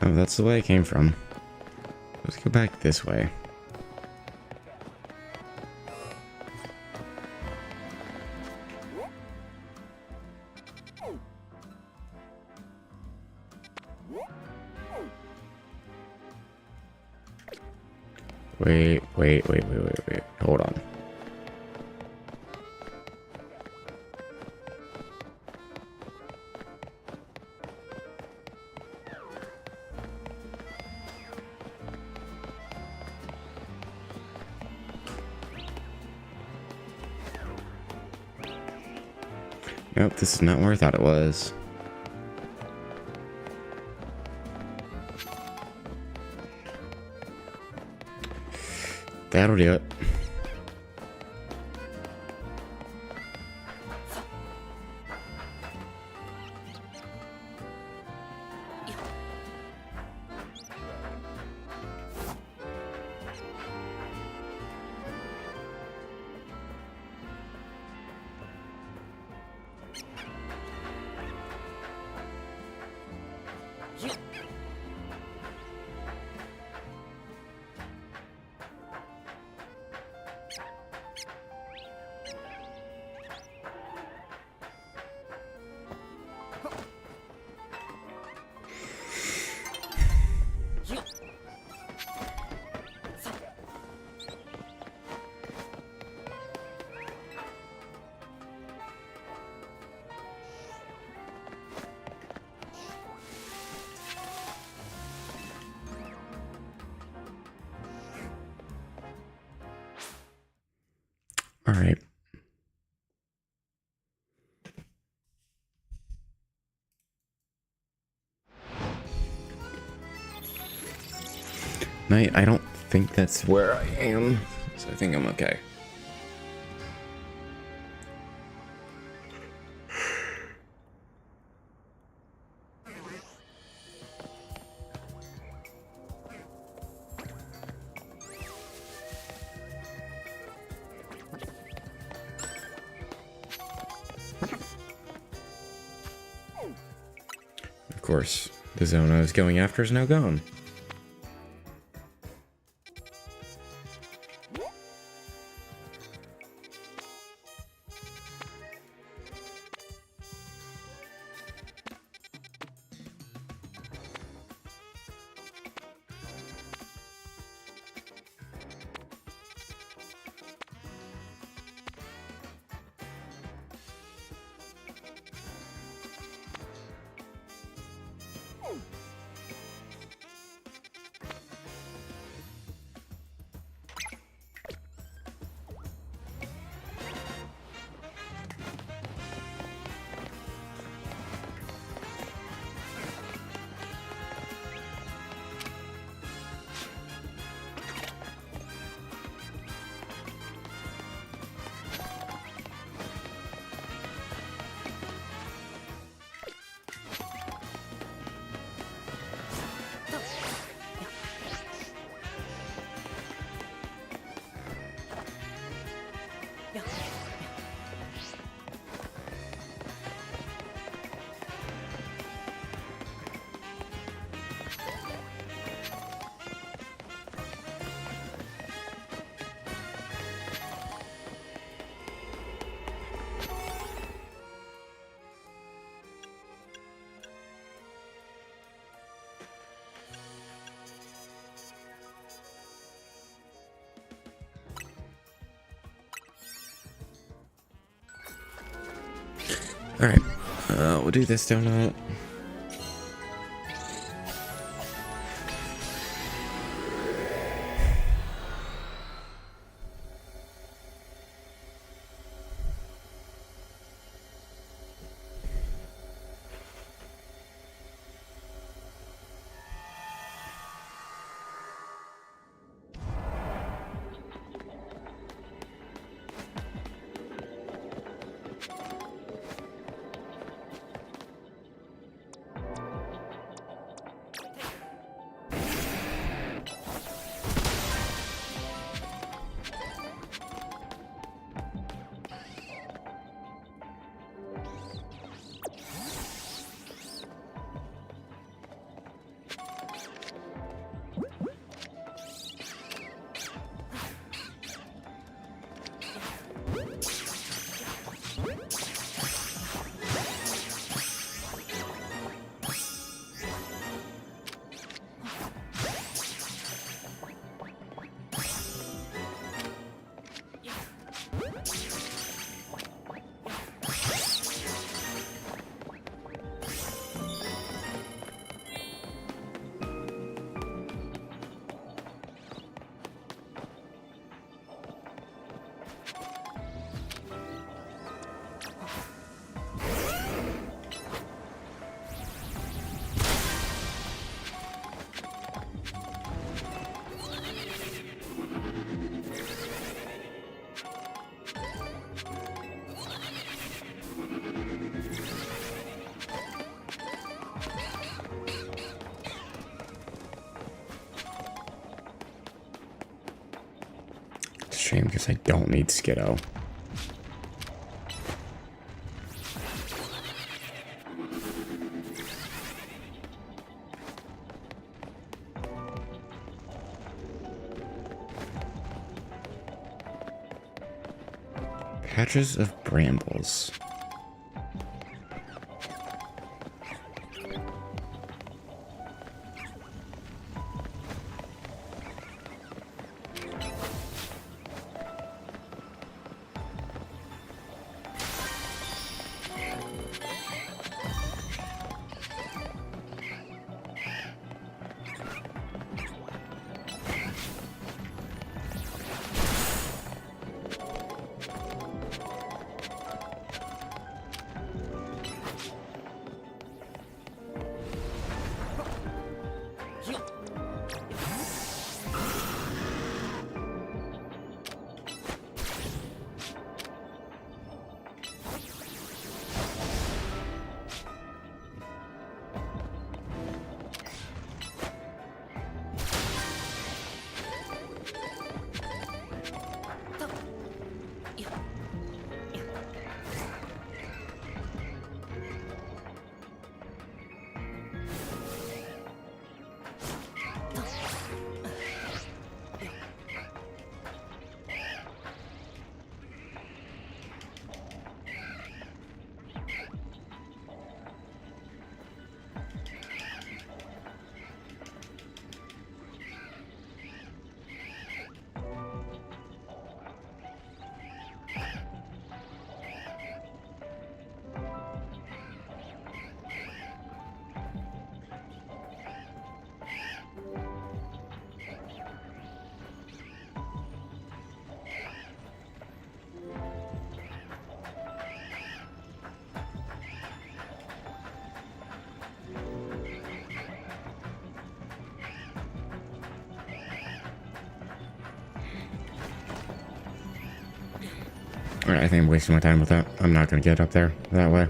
Oh, that's the way I came from. Let's go back this way. Wait. Hold on. Nope, this is not where I thought it was. That'll do it. All right. I don't think that's where I am, so I think I'm okay. Of course, the zone I was going after is now gone. Alright, we'll do this donut. stream because I don't need Skiddo. Patches of brambles. Alright, I think I'm wasting my time with that. I'm not going to get up there that way.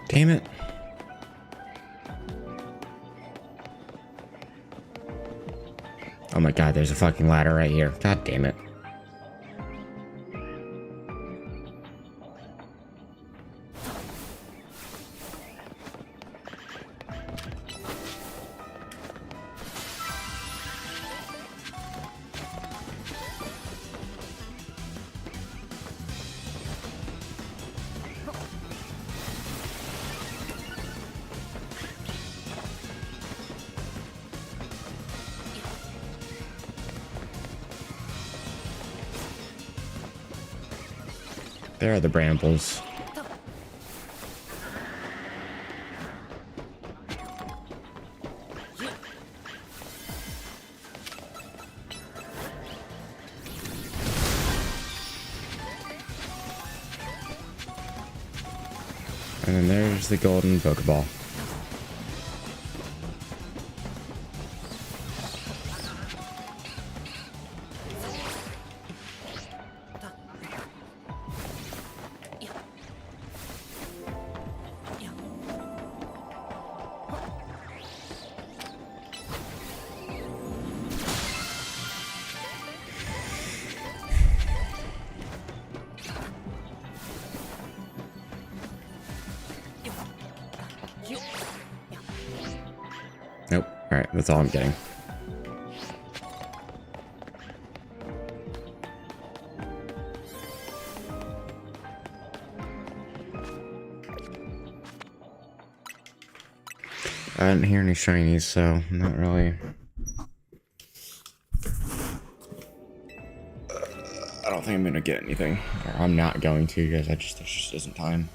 Damn it. Oh my god, there's a fucking ladder right here. God damn it. There are the brambles. And then there's the golden Pokeball. Alright, that's all I'm getting. I didn't hear any shinies, so not really. I don't think I'm gonna get anything. Or I'm not going to, because there just isn't time.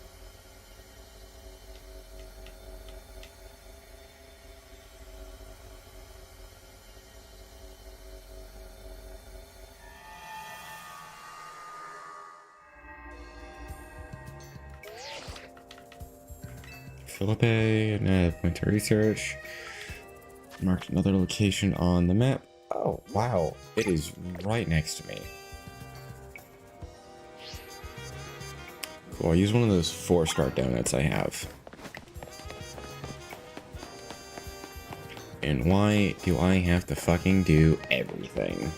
Philippe, and I went to research. Marked another location on the map. Oh, wow. It is right next to me. Cool, I'll use one of those 4-star donuts I have. And why do I have to fucking do everything?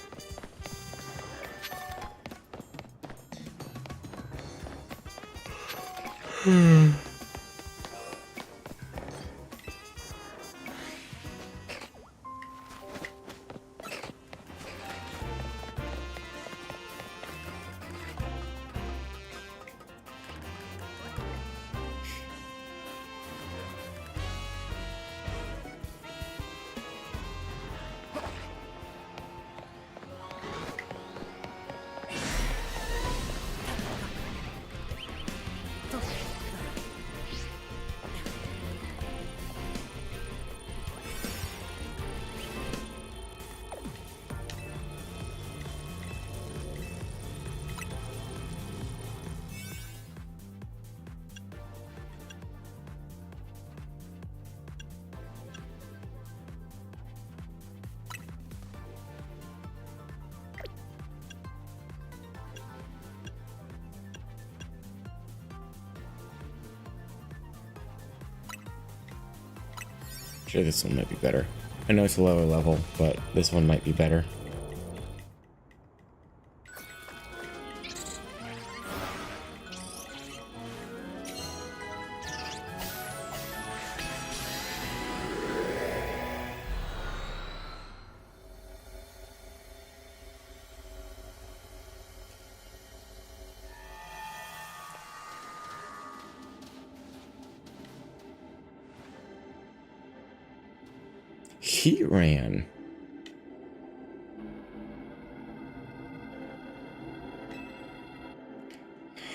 Sure, this one might be better. I know it's a lower level, but this one might be better. Heatran.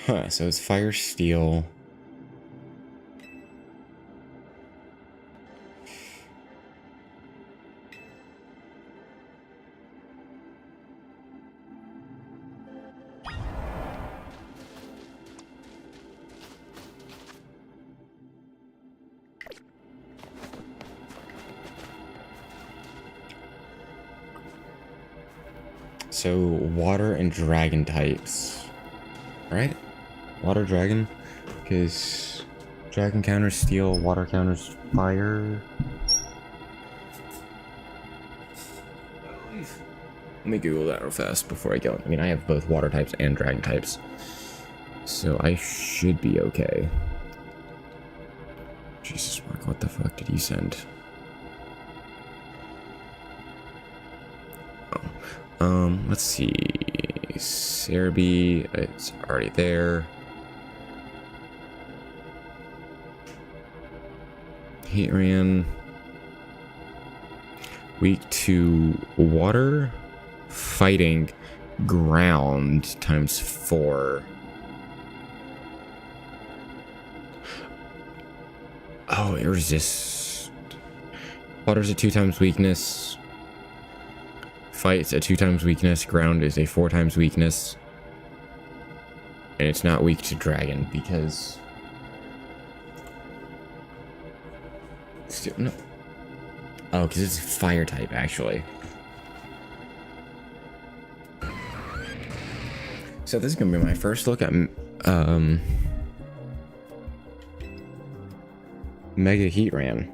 Huh, so it's Fire Steel. So, water and dragon types. Right? Water dragon? Because dragon counters steel, water counters fire. Let me Google that real fast before I go. I mean, I have both water types and dragon types. So I should be okay. Jesus, Mark, what the fuck did you send? Let's see. Cerebi, it's already there. Heatran. Weak to water. Fighting. Ground times 4. Oh, it resists. Water's a 2 times weakness. Fight's a 2 times weakness. Ground is a 4 times weakness. And it's not weak to dragon because... Still, no. Oh, because it's fire type, actually. So this is going to be my first look at... Mega Heatran.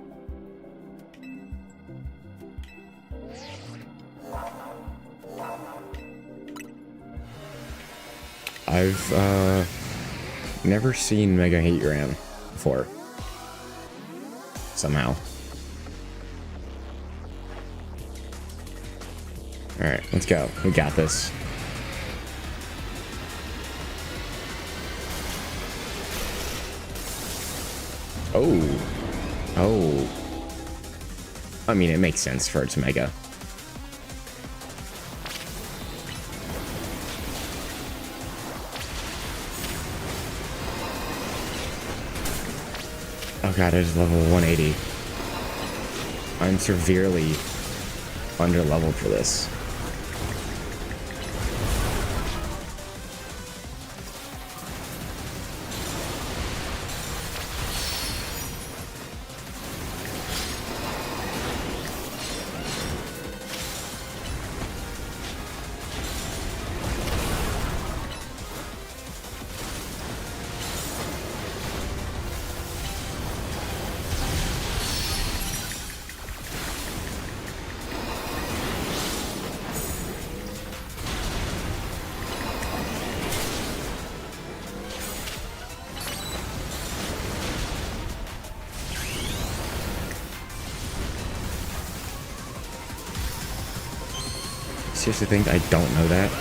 I've never seen Mega Heatran before. Somehow. All right, let's go. We got this. Oh. Oh. I mean, it makes sense for its mega. Oh god, it is level 180. I'm severely under leveled for this. Seriously think I don't know that?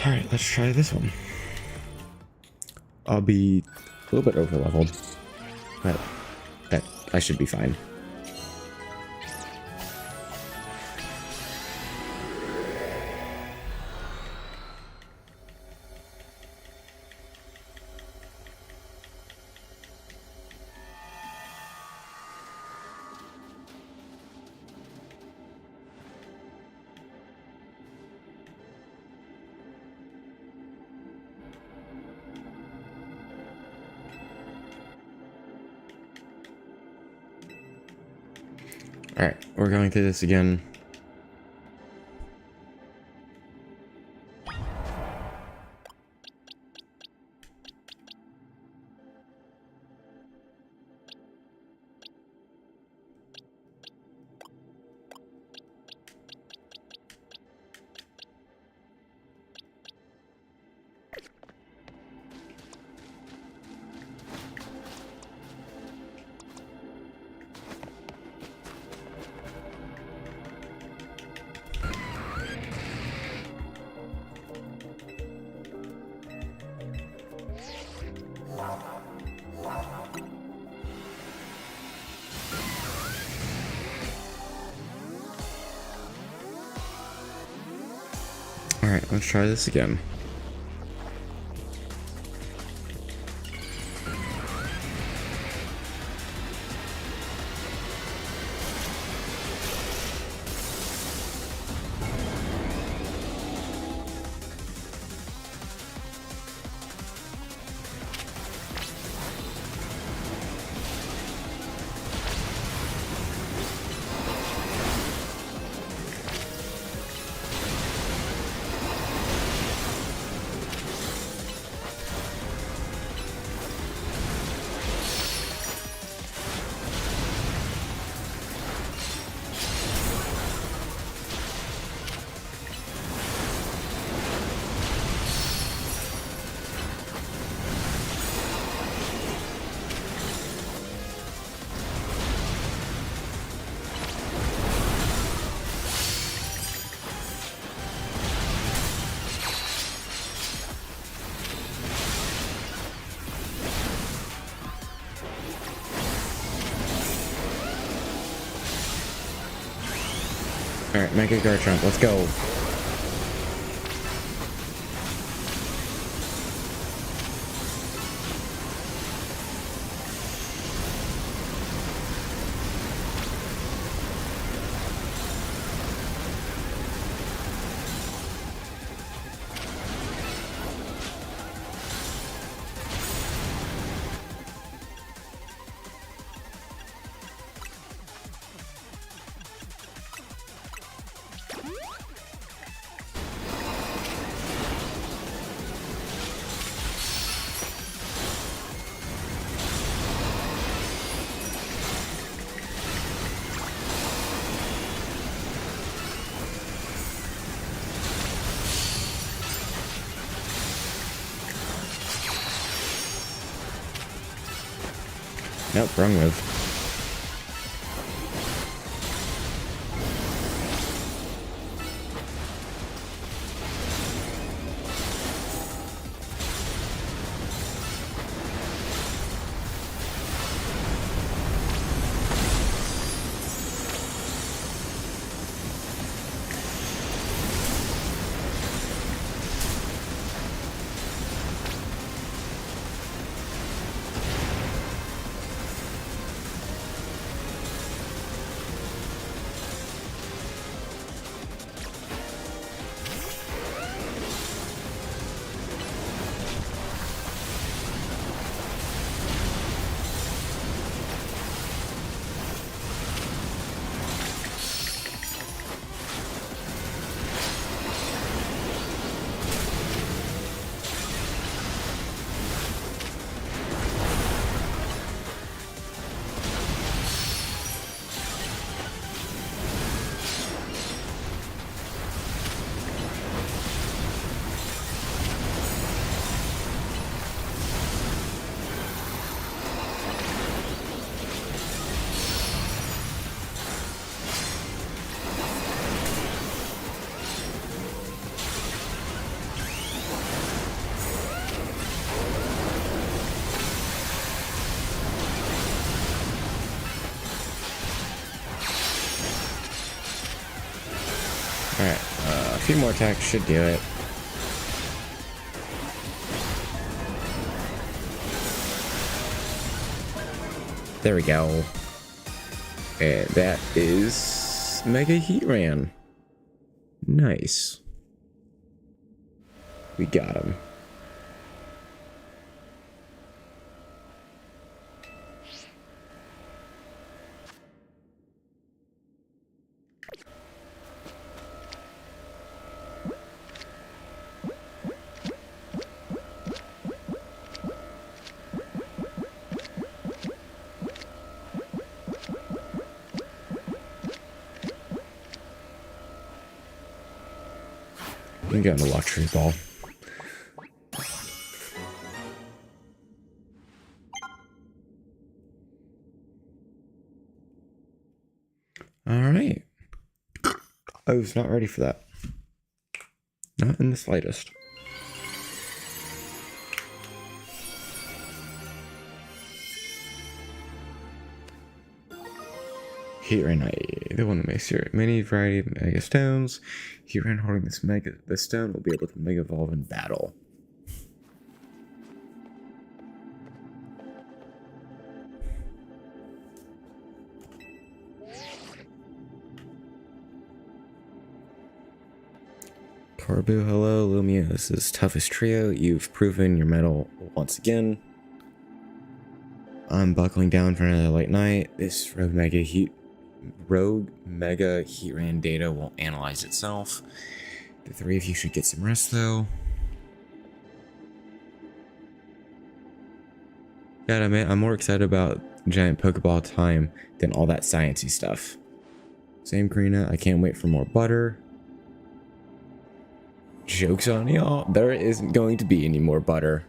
Alright, let's try this one. I'll be a little bit over leveled, but that I should be fine. Alright, we're going through this again. Alright, let's try this again. Alright, Mega Garchomp, let's go. Nope, wrong move. Alright, a few more attacks should do it. There we go. And that is Mega Heatran. Nice. We got him. I'm getting the luxury ball. Alright. I was not ready for that. Not in the slightest. Heatran, the one that makes your many variety of Mega Stones. Heatran holding this stone will be able to Mega Evolve in battle. Carbu, hello, Lumia. This is Toughest Trio. You've proven your mettle once again. I'm buckling down for another late night. This Rogue Mega Heatran data won't analyze itself. The three of you should get some rest, though. Gotta admit, I'm more excited about Giant Pokeball time than all that sciencey stuff. Same Karina, I can't wait for more butter. Joke's on y'all, there isn't going to be any more butter.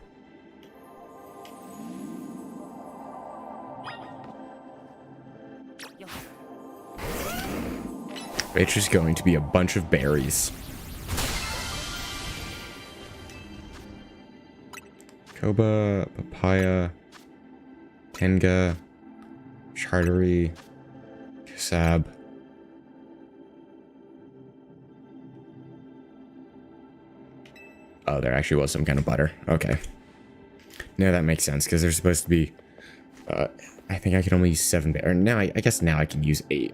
It's just going to be a bunch of berries. Koba, Papaya, Tenga, Chartery, Kasab. Oh, there actually was some kind of butter. Okay. No, that makes sense, because there's supposed to be... I think I can only use 7... Or now, I guess now I can use 8.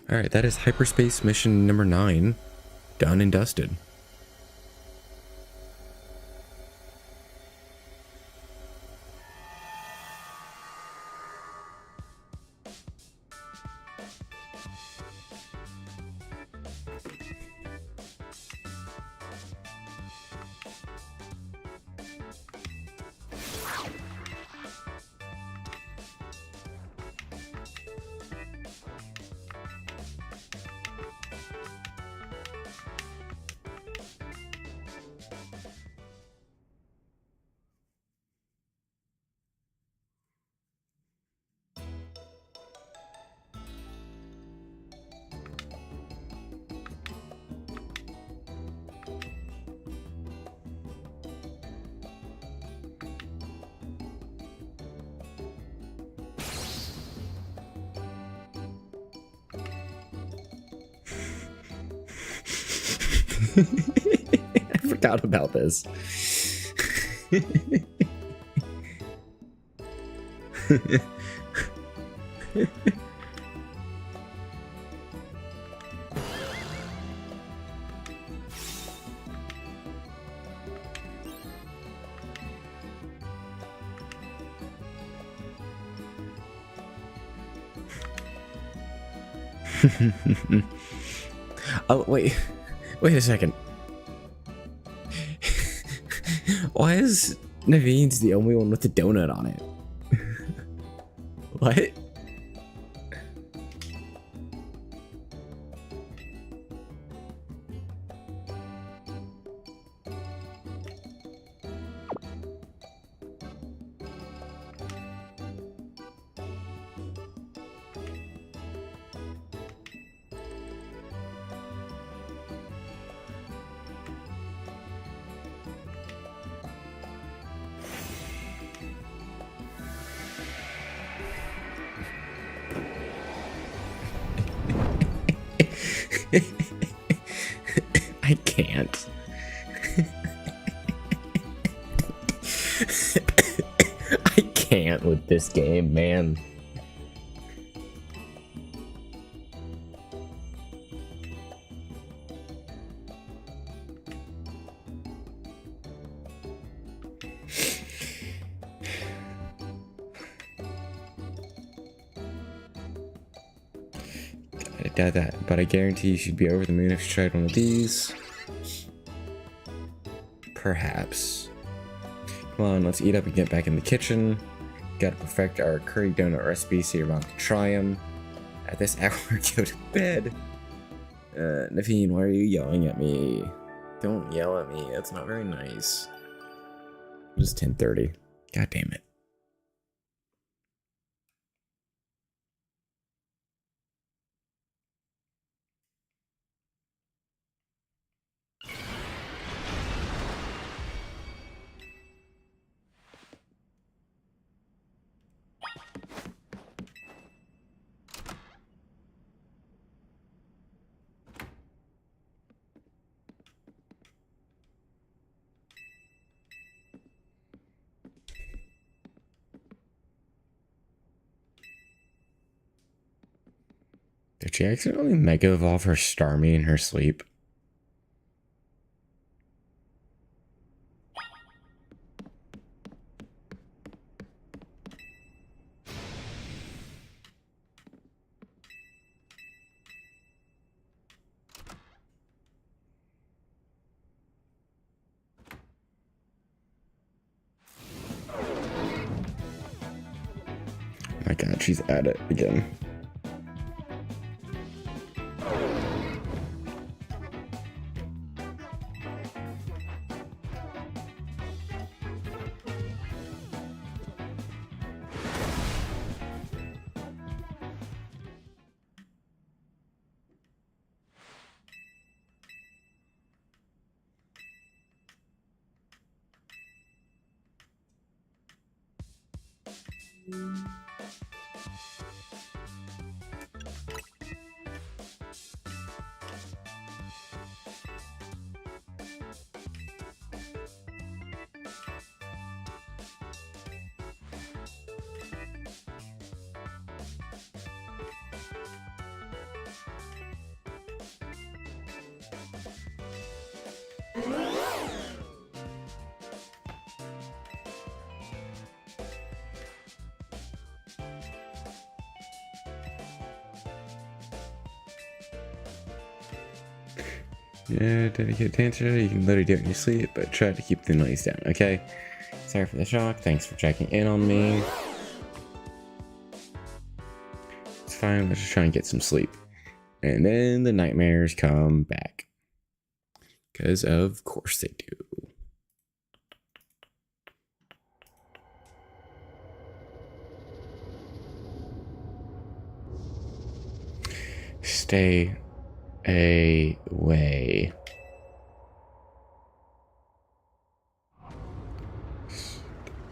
Alright, that is hyperspace mission number 9. Done and dusted. I forgot about this. Oh, wait a second. Why is Naveen's the only one with the donut on it? What? I can't. I can't with this game, man. I doubt that, but I guarantee you should be over the moon if you tried one of these. Perhaps. Come on, let's eat up and get back in the kitchen. Gotta perfect our curry donut recipe so you're about to try them. At this hour, go to bed. Naveen, why are you yelling at me? Don't yell at me, that's not very nice. It's 10:30. God damn it. Did she accidentally mega evolve her Starmie in her sleep? My god, she's at it again. Yeah, dedicated dancer. You can literally do it in your sleep, but try to keep the noise down, okay? Sorry for the shock. Thanks for checking in on me. It's fine. Let's just try and get some sleep. And then the nightmares come back. Because of course they do. Stay away.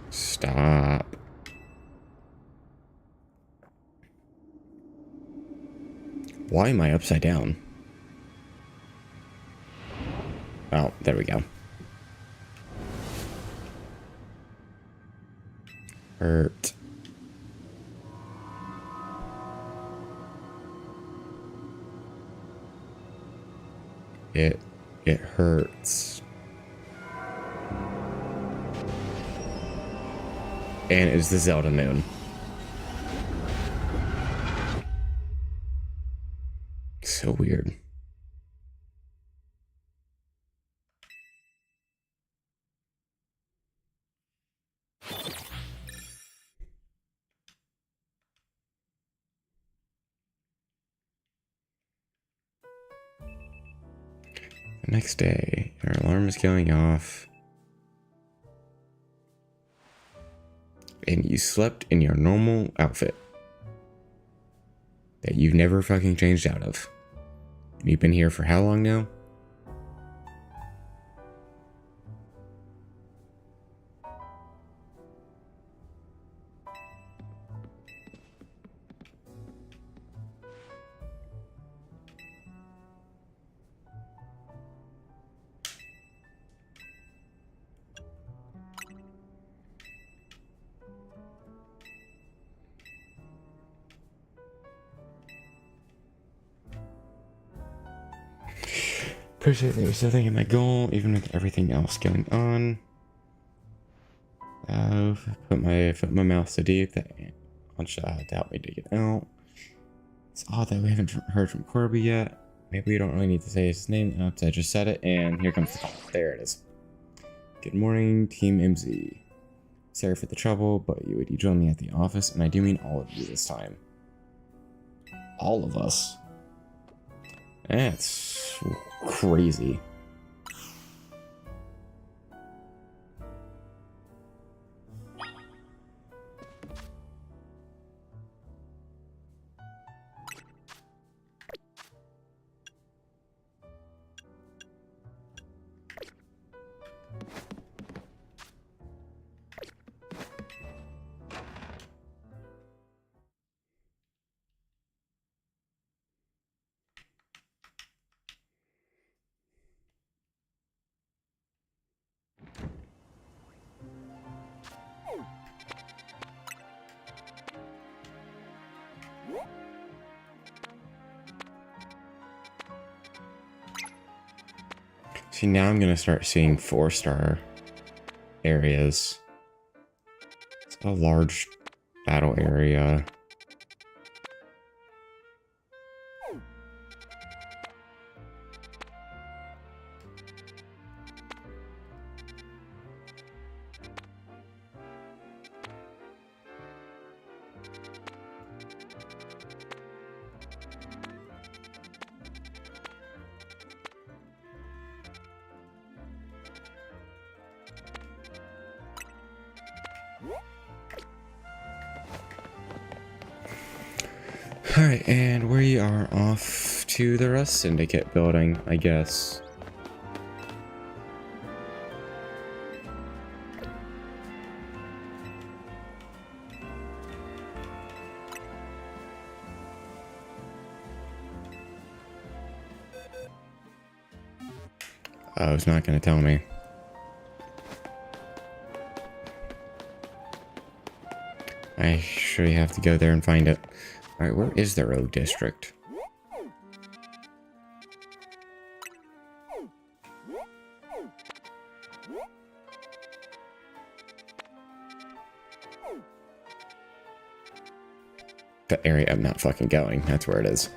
Stop. Why am I upside down? Oh, there we go. Hurt. It hurts. And it's the Zelda moon. So weird. The next day, your alarm is going off. And you slept in your normal outfit that you've never fucking changed out of. And you've been here for how long now? Appreciate that you're still thinking my goal, even with everything else going on. Put my mouth so deep that Ansha had to help me dig it out. It's odd that we haven't heard from Corby yet. Maybe we don't really need to say his name. Oops, I just said it, and here comes the call. There it is. Good morning, Team MZ. Sorry for the trouble, but you join me at the office, and I do mean all of you this time. All of us? That's crazy. See, now I'm gonna start seeing 4-star areas. It's a large battle area. Alright, and we are off to the Rust Syndicate building, I guess. Oh, it's not going to tell me. I actually have to go there and find it. Alright, where is the road district? The area I'm not fucking going. That's where it is.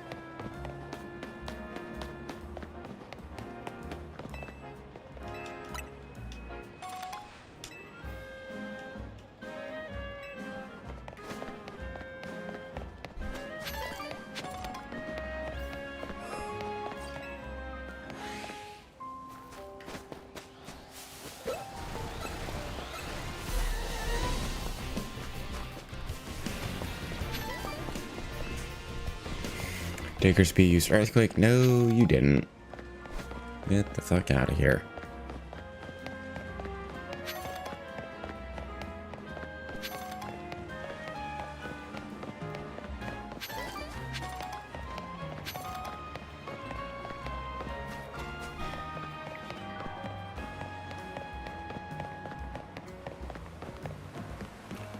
Diggersby used earthquake. No, you didn't. Get the fuck out of here.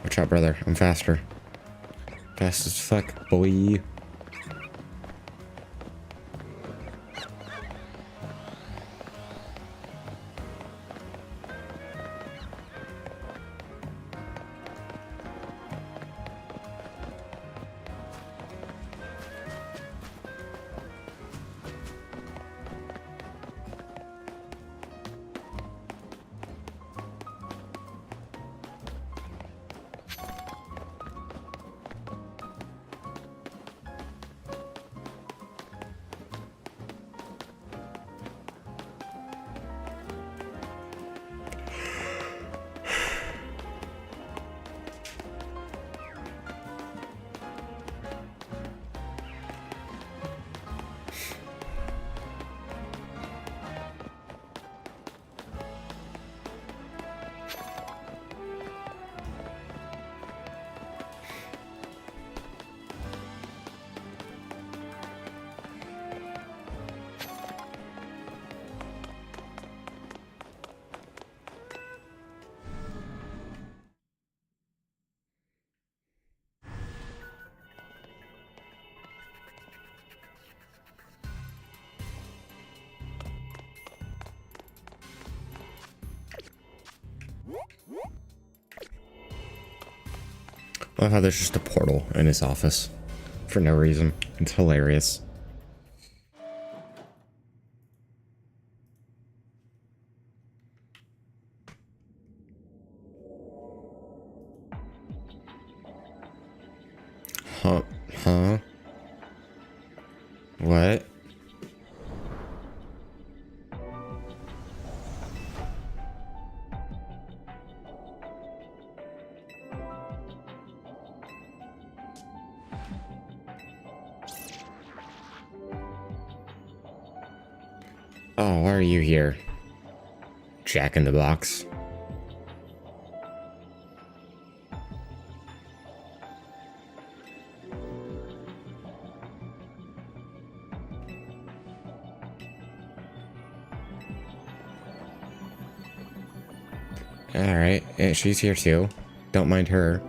Watch out, brother. I'm faster. Fast as fuck, boy. I love how there's just a portal in his office for no reason. It's hilarious. Huh? Huh? What? Oh, why are you here? Jack in the Box. Alright, she's here too. Don't mind her.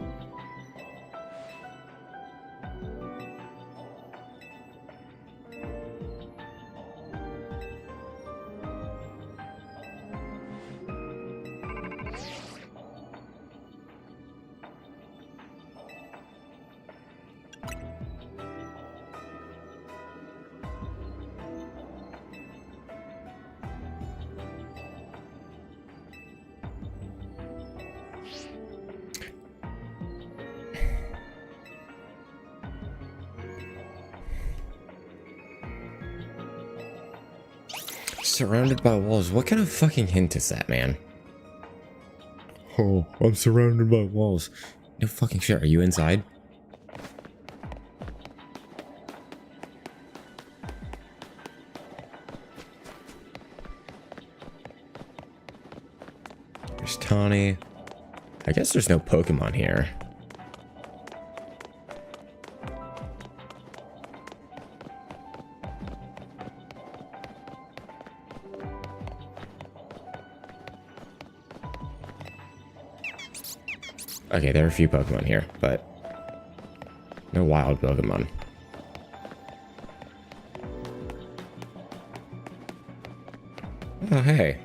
Surrounded by walls. What kind of fucking hint is that, man? Oh, I'm surrounded by walls. No fucking shit. Are you inside? There's Tawny. I guess there's no Pokemon here. Okay, there are a few Pokemon here, but no wild Pokemon. Oh, hey.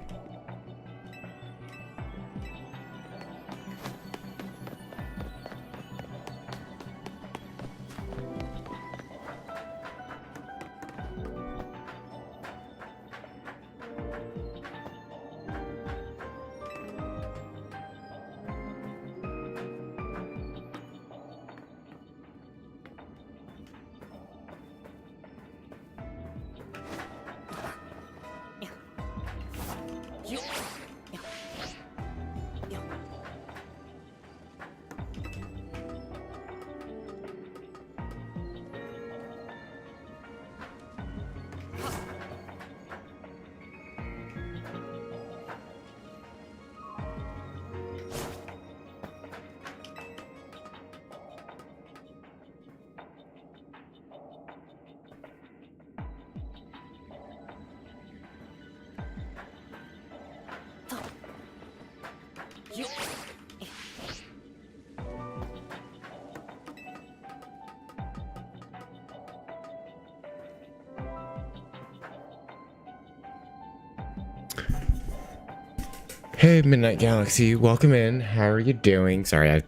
Hey, Midnight Galaxy, welcome in. How are you doing? Sorry, I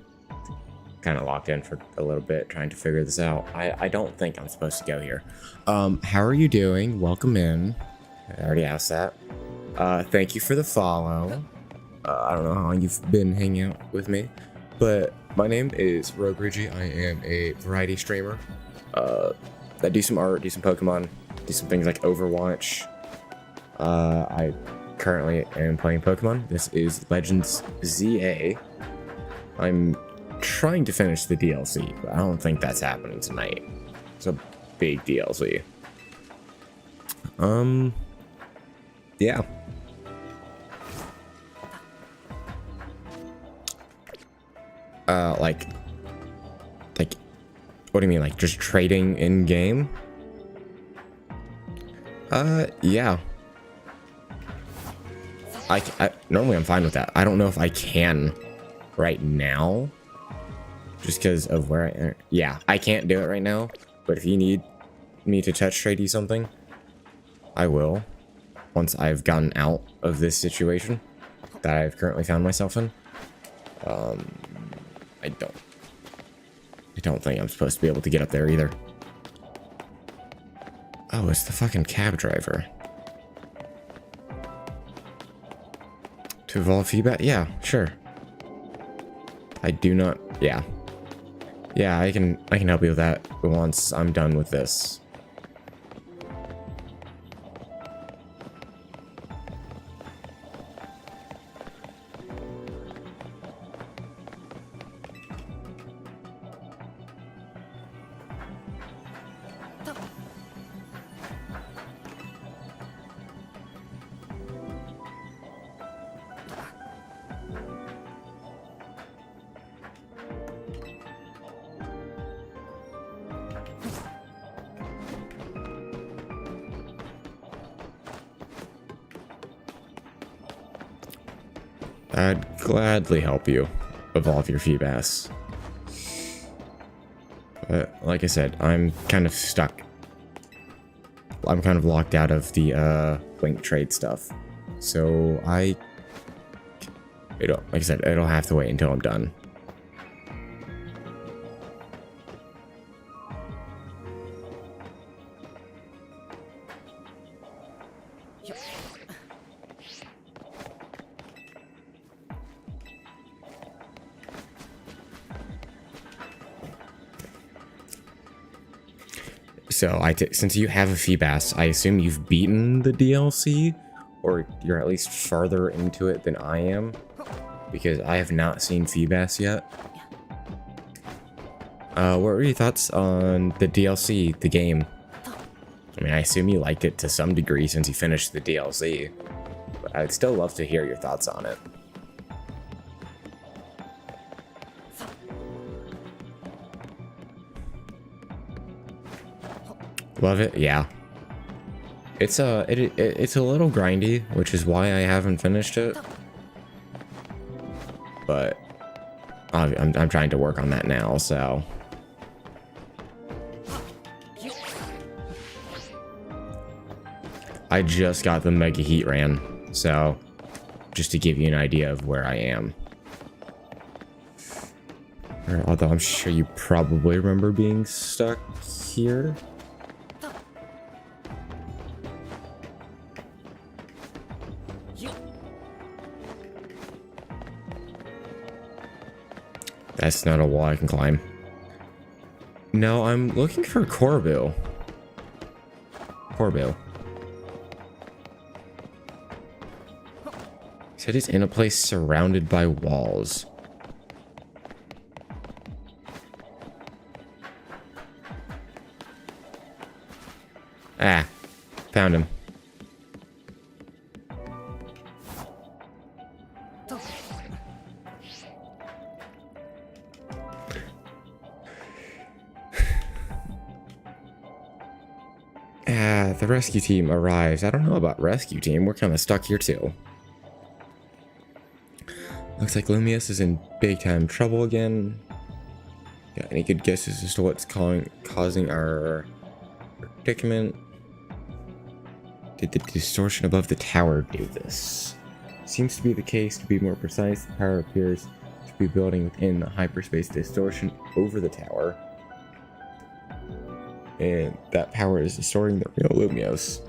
kind of locked in for a little bit trying to figure this out. I don't think I'm supposed to go here. How are you doing? Welcome in. I already asked that. Thank you for the follow. I don't know how long you've been hanging out with me, but my name is Rogue Reggie. I am a variety streamer. I do some art, do some Pokemon, do some things like Overwatch. I currently am playing Pokemon. This is Legends ZA. I'm trying to finish the DLC, but I don't think that's happening tonight. It's a big DLC. Yeah. Like, what do you mean? Like just trading in game? Yeah. I normally I'm fine with that. I don't know if I can right now, just because of where yeah, I can't do it right now. But if you need me to touch trade you something, I will, once I've gotten out of this situation that I've currently found myself in. I don't think I'm supposed to be able to get up there either. Oh, it's the fucking cab driver. To evolve feedback? Yeah, sure. I do not. Yeah. Yeah, I can help you with that once I'm done with this. I'd gladly help you evolve your Feebas. But like I said, I'm kind of stuck. I'm kind of locked out of the link trade stuff. So like I said, it'll have to wait until I'm done. So since you have a Feebas, I assume you've beaten the DLC, or you're at least farther into it than I am, because I have not seen Feebas yet. What were your thoughts on the DLC, the game? I mean, I assume you liked it to some degree since you finished the DLC, but I'd still love to hear your thoughts on it. Love it, yeah. It's it's a little grindy, which is why I haven't finished it. But I'm trying to work on that now, so. I just got the Mega Heatran, so just to give you an idea of where I am. Although I'm sure you probably remember being stuck here. That's not a wall I can climb. No, I'm looking for Corbu. Corbu. He said he's in a place surrounded by walls. Ah, found him. The rescue team arrives. I don't know about rescue team. We're kind of stuck here too. Looks like Lumiose is in big time trouble again. Got any good guesses as to what's causing our predicament? Did the distortion above the tower do this? Seems to be the case. To be more precise, the power appears to be building within the hyperspace distortion over the tower. And that power is distorting the real Lumiose.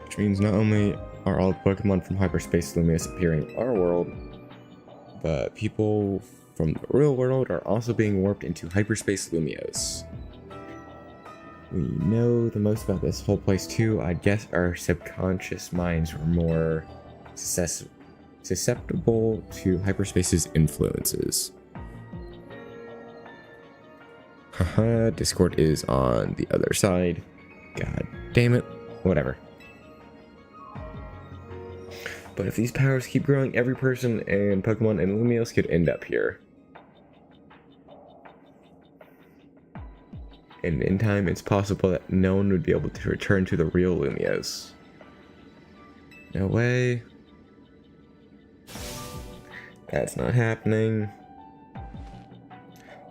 Which means not only are all Pokemon from hyperspace Lumiose appearing in our world, but people from the real world are also being warped into hyperspace Lumiose. We know the most about this whole place too. I guess our subconscious minds were more susceptible to hyperspace's influences. Haha, Discord is on the other side. God damn it. Whatever. But if these powers keep growing, every person and Pokemon in Lumiose could end up here. And in time, it's possible that no one would be able to return to the real Lumiose. No way. That's not happening.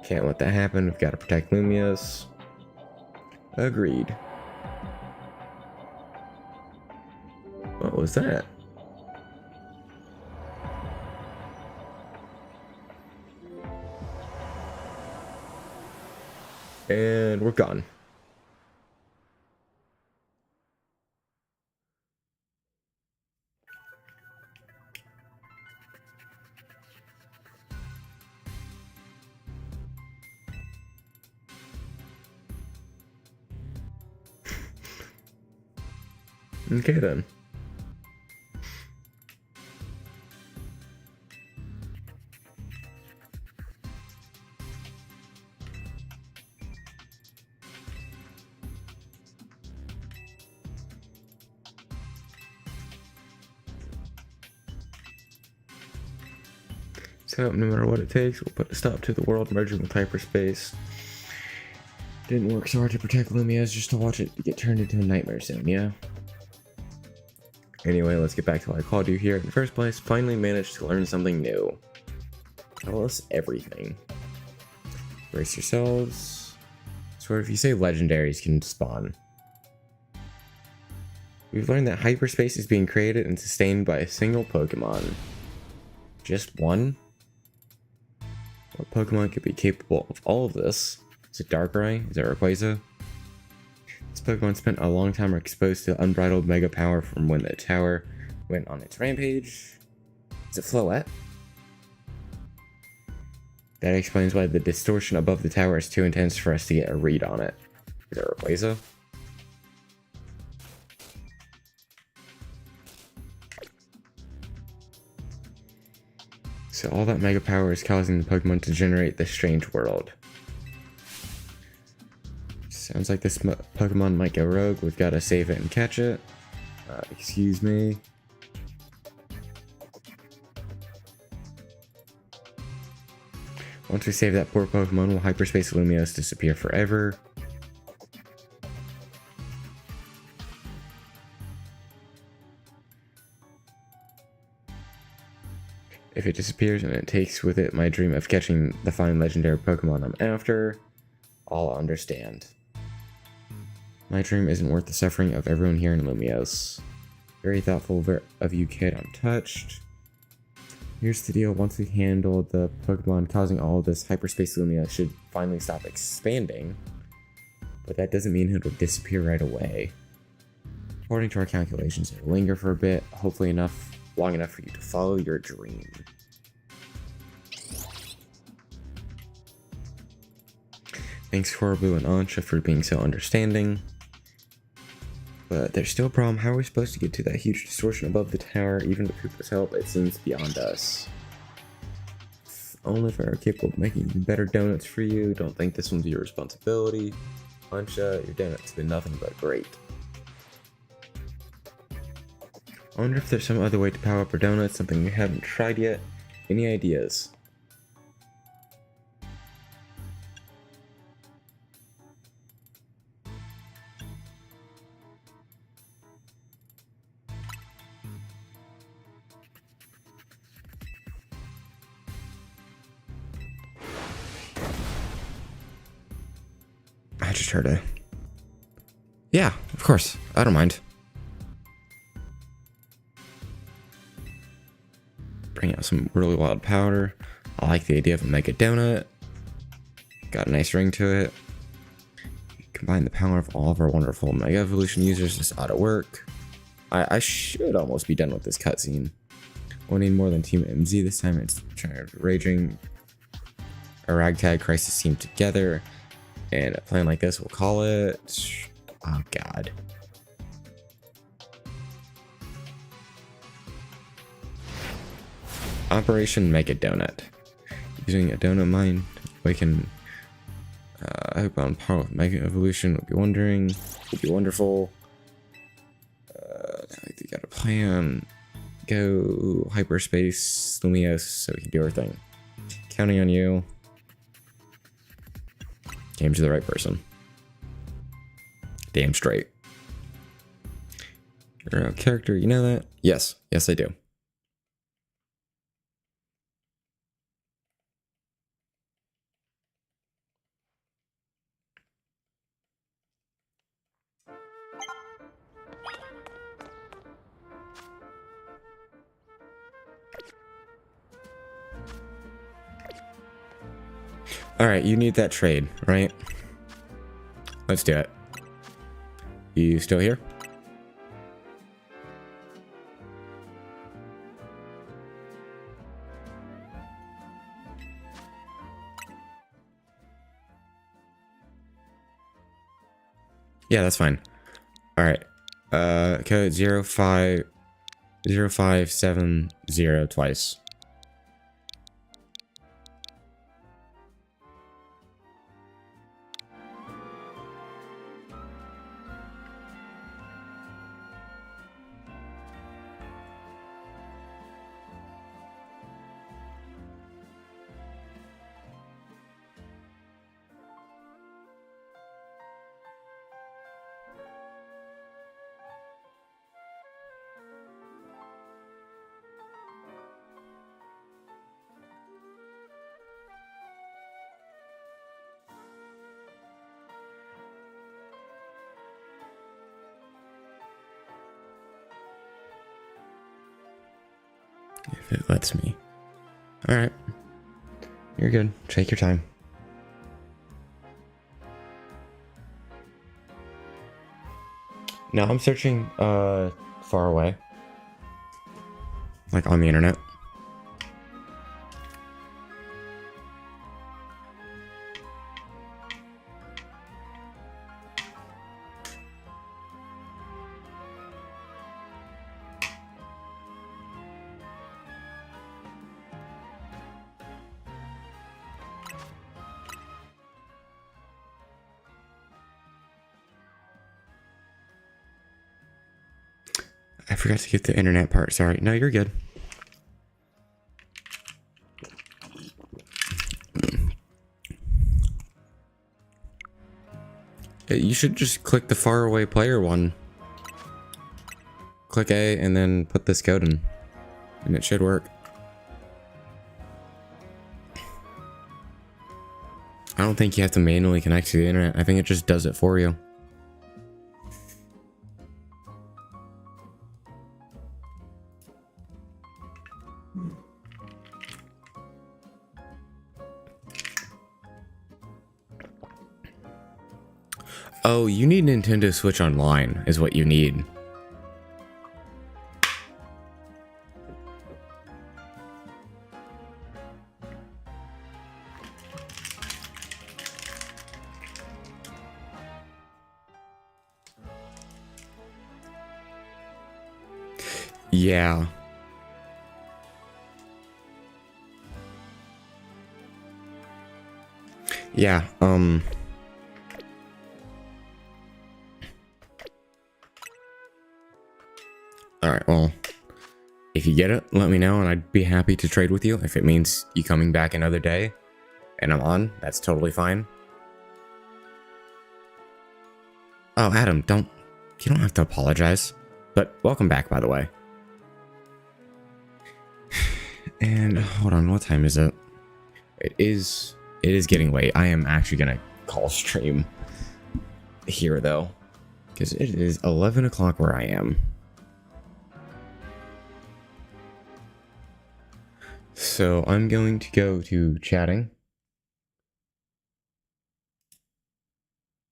Can't let that happen. We've got to protect Lumiose. Agreed. What was that? And we're gone. Okay then. So no matter what it takes, we'll put a stop to the world merging with hyperspace. Didn't work so hard to protect Lumiose just to watch it get turned into a nightmare soon, yeah? Anyway, let's get back to why I called you here in the first place. Finally managed to learn something new. Tell us everything. Brace yourselves. So if you say legendaries can spawn. We've learned that hyperspace is being created and sustained by a single Pokemon. Just one? What Pokemon could be capable of all of this? Is it Darkrai? Is it Rayquaza? This Pokemon spent a long time exposed to unbridled mega power from when the tower went on its rampage. Is it Floette? That explains why the distortion above the tower is too intense for us to get a read on it. Is it Rayquaza? So all that mega power is causing the Pokemon to generate this strange world. Sounds like this Pokemon might go rogue. We've got to save it and catch it. Excuse me. Once we save that poor Pokemon, will Hyperspace Lumiose disappear forever? If it disappears and it takes with it my dream of catching the fine legendary Pokemon I'm after, I'll understand. My dream isn't worth the suffering of everyone here in Lumios. Very thoughtful of you, kid. I'm touched. Here's the deal. Once we handle the Pokemon causing all of this, hyperspace Lumia should finally stop expanding. But that doesn't mean it'll disappear right away. According to our calculations, it'll linger for a bit, hopefully long enough for you to follow your dream. Thanks Horrible and Ansha for being so understanding. But there's still a problem. How are we supposed to get to that huge distortion above the tower? Even with Koopa's help, it seems beyond us. If only if I were capable of making even better donuts for you. Don't think this one's your responsibility. Ansha, your donuts have been nothing but great. I wonder if there's some other way to power up our donuts, something we haven't tried yet. Any ideas? I just heard a... Yeah, of course. I don't mind. Bring out some really wild powder. I like the idea of a mega donut. Got a nice ring to it. Combine the power of all of our wonderful Mega Evolution users. This ought to work. I should almost be done with this cutscene. We'll need more than Team MZ this time. It's trying to raging a ragtag crisis team together. And a plan like this, we'll call it... Oh, God. Operation Mega Donut. Using a donut mine, we can hope on par with Mega Evolution. Would be wonderful. We got a plan. Go hyperspace Lumios so we can do our thing. Counting on you. Came to the right person. Damn straight. You're a character, you know that? Yes, I do. Alright, you need that trade, right? Let's do it. You still here? Yeah, that's fine. Alright. Code 0570 twice. If it lets me. Alright. You're good. Take your time. No, I'm searching far away. Like on the internet. I forgot to get the internet part. Sorry. No, you're good. You should just click the faraway player one. Click A and then put this code in. And it should work. I don't think you have to manually connect to the internet. I think it just does it for you. Oh, you need Nintendo Switch Online is what you need. Yeah. Yeah, Alright, well, if you get it, let me know and I'd be happy to trade with you. If it means you coming back another day and I'm on, that's totally fine. Oh, Adam, you don't have to apologize. But welcome back, by the way. And hold on, what time is it? It is getting late. I am actually gonna call stream here though, because it is 11 o'clock where I am. So I'm going to go to chatting.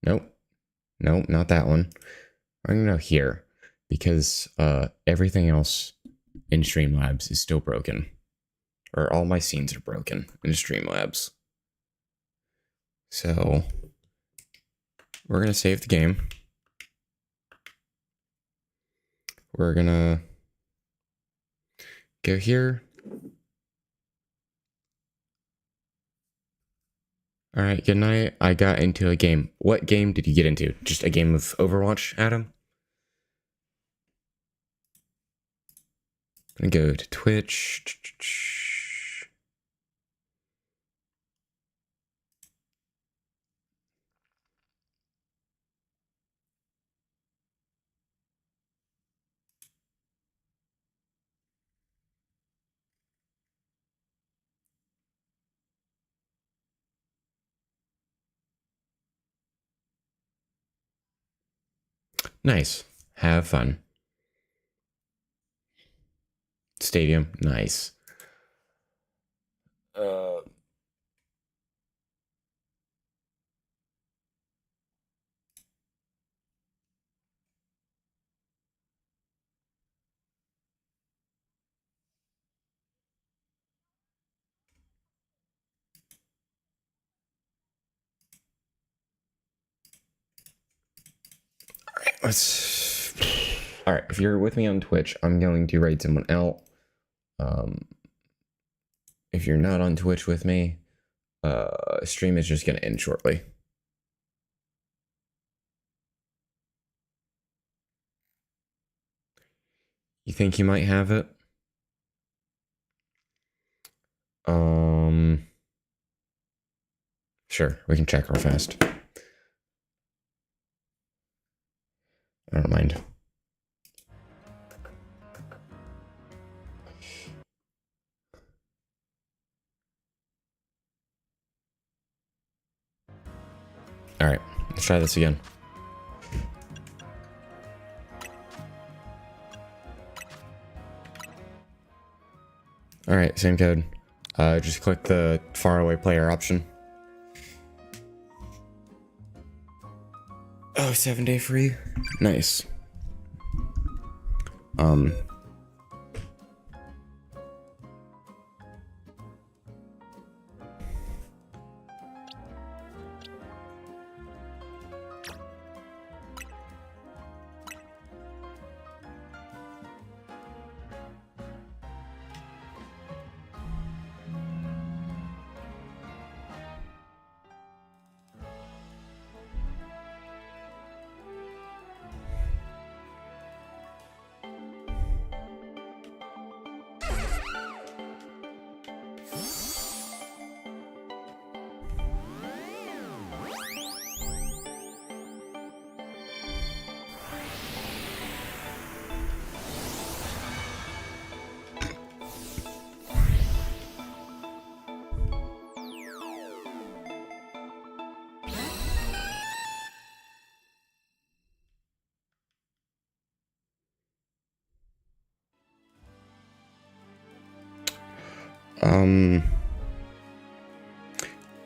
Nope. Nope, not that one. I'm gonna go here because everything else in Streamlabs is still broken. Or all my scenes are broken in Streamlabs. So we're gonna save the game. We're gonna go here. All right, good night. I got into a game. What game did you get into? Just a game of Overwatch, Adam? I'm gonna go to Twitch. Nice. Have fun. Stadium. Nice. Let's. All right, if you're with me on Twitch, I'm going to raid someone out. If you're not on Twitch with me, stream is just gonna end shortly. You think you might have it? Sure, we can check real fast. I don't mind. All right, let's try this again. All right, same code. Just click the faraway player option. Oh, 7-day free. Nice.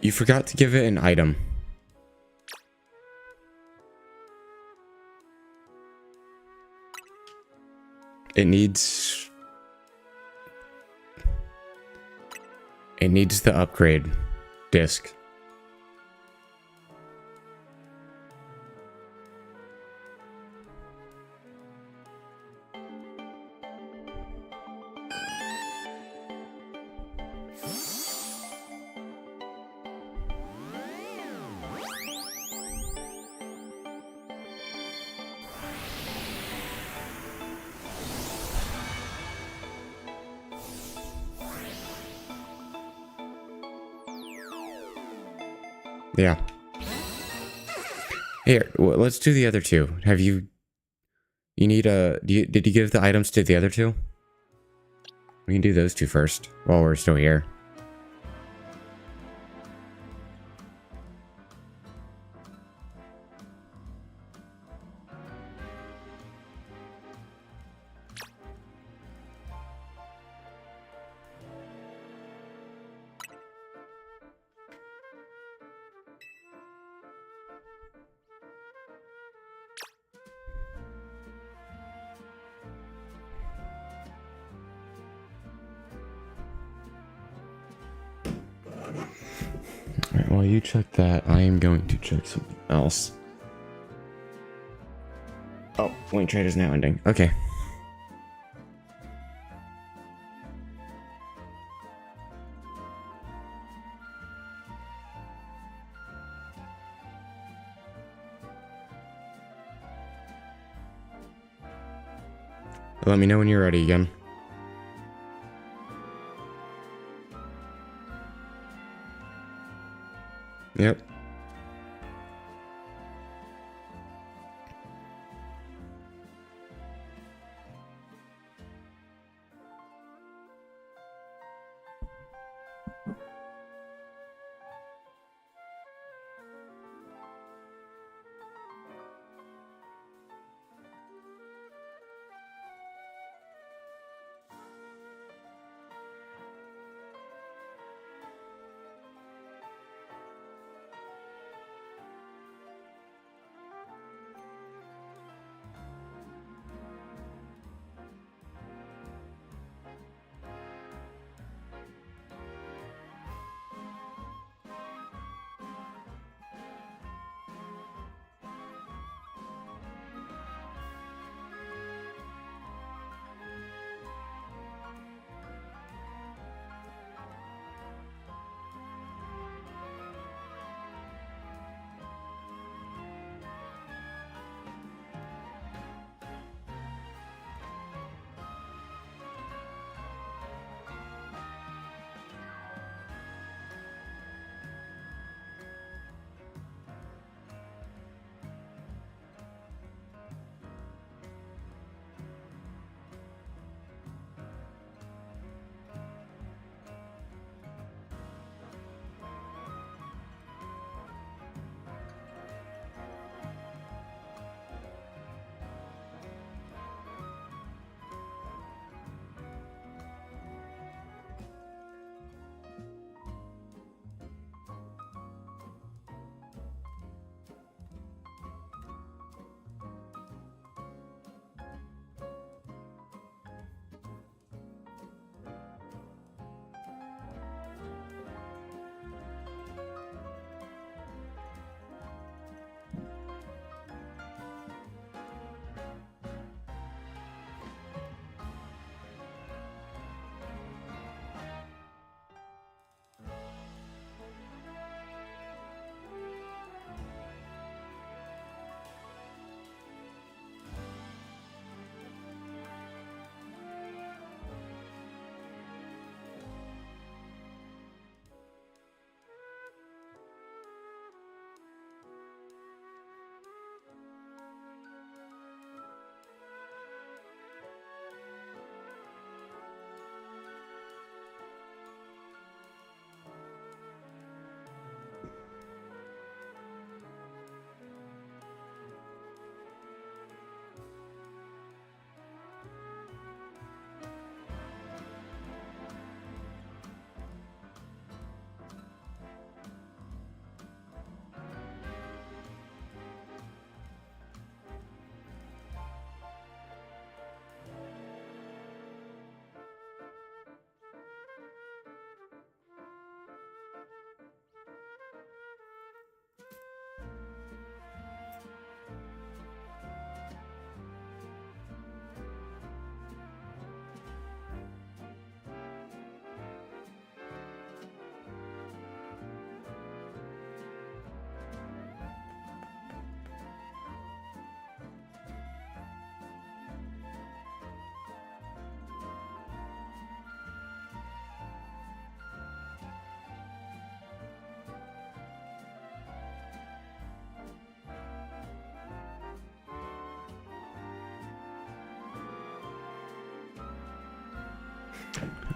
You forgot to give it an item. It needs the upgrade disc. Yeah. Here, let's do the other two. Have you... You need a... Did you give the items to the other two? We can do those two first, while we're still here. Alright, while you check that, I am going to check something else. Oh, Link Trade is now ending. Okay. Let me know when you're ready again. Yep.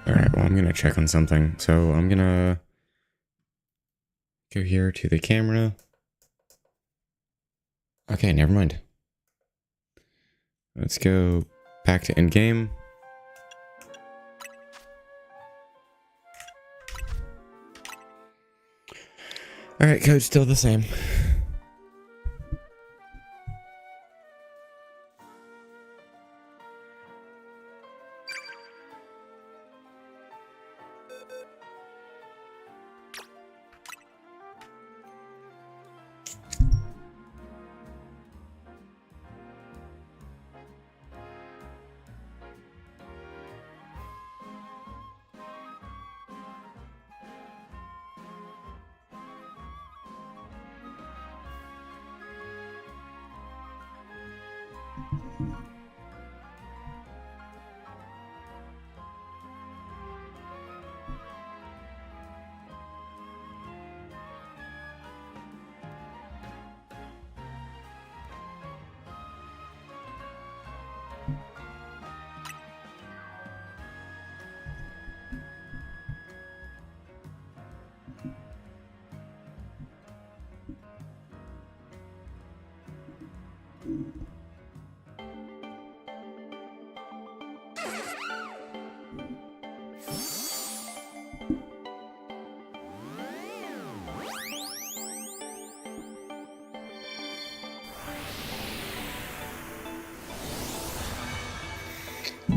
Alright, well, I'm gonna check on something. So I'm gonna go here to the camera. Okay, never mind. Let's go back to endgame. Alright, code's still the same.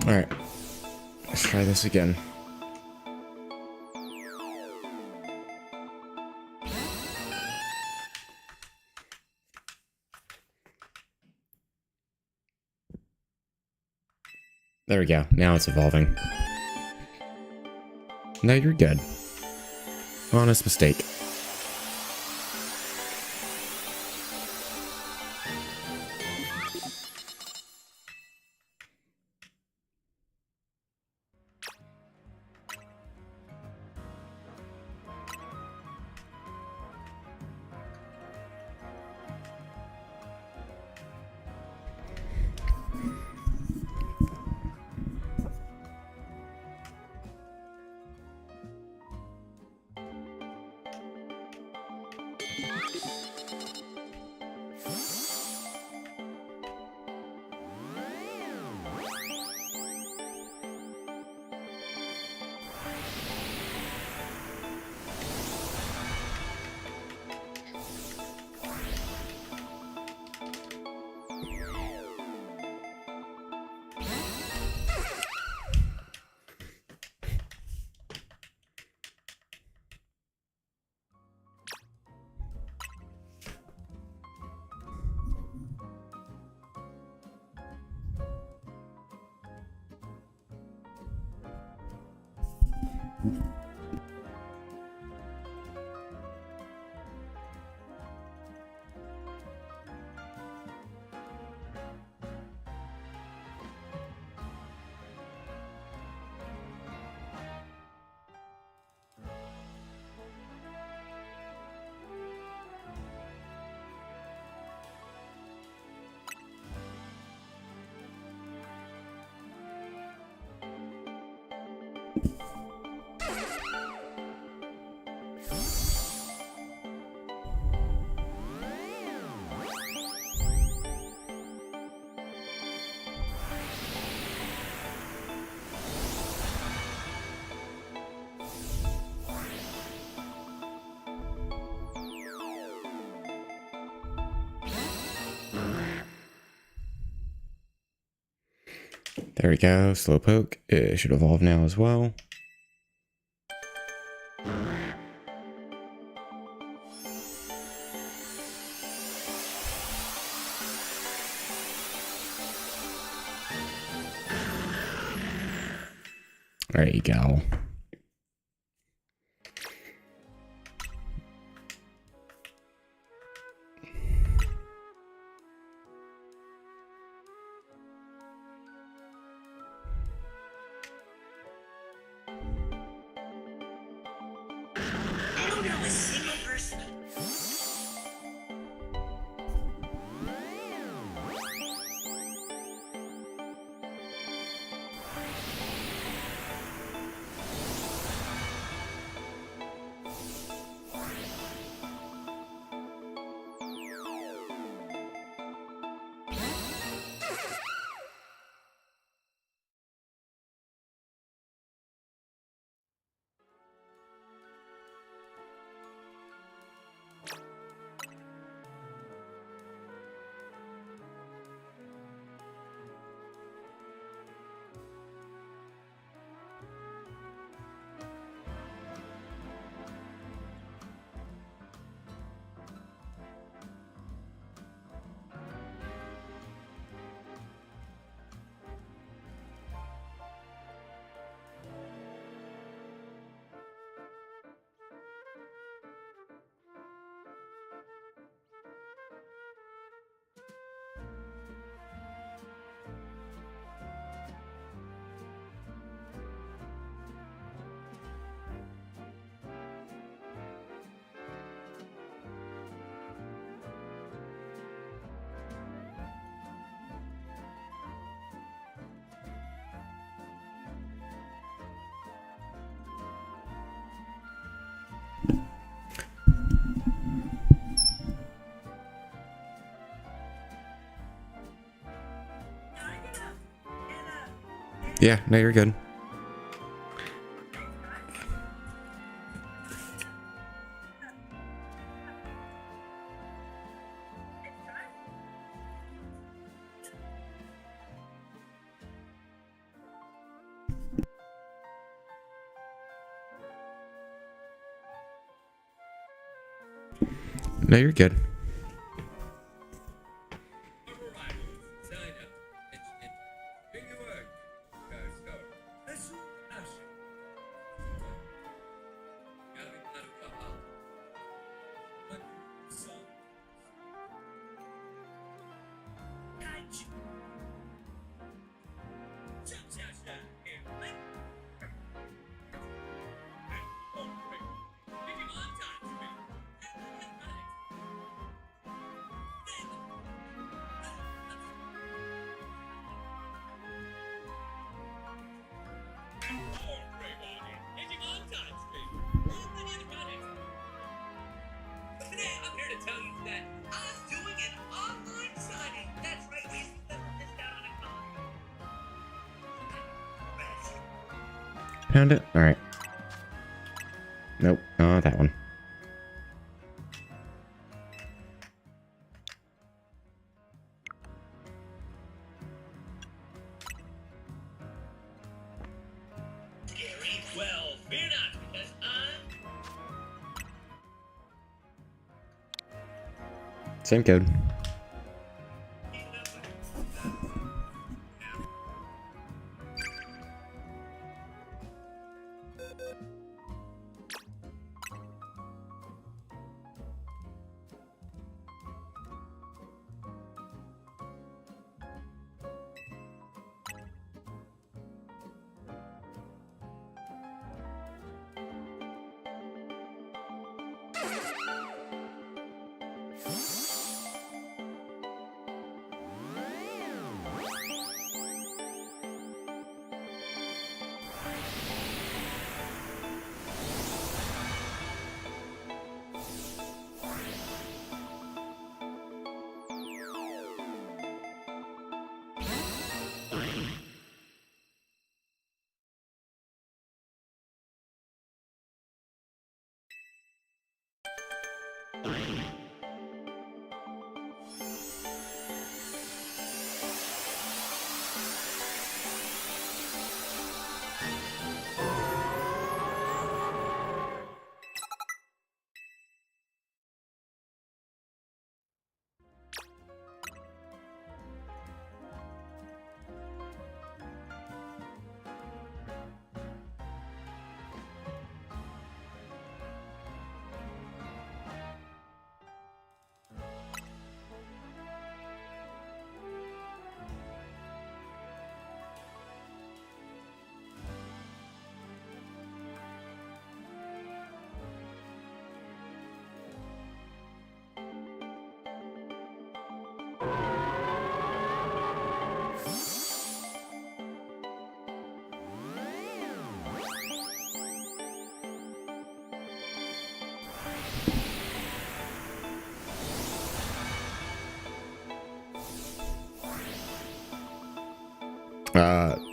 Alright, let's try this again. There we go, now it's evolving. No, you're good. Honest mistake. There we go, Slowpoke. It should evolve now as well. There you go. Yeah, no, you're good. No, you're good. Found it? Alright. Nope, not that one. Well, fear not, because Same code.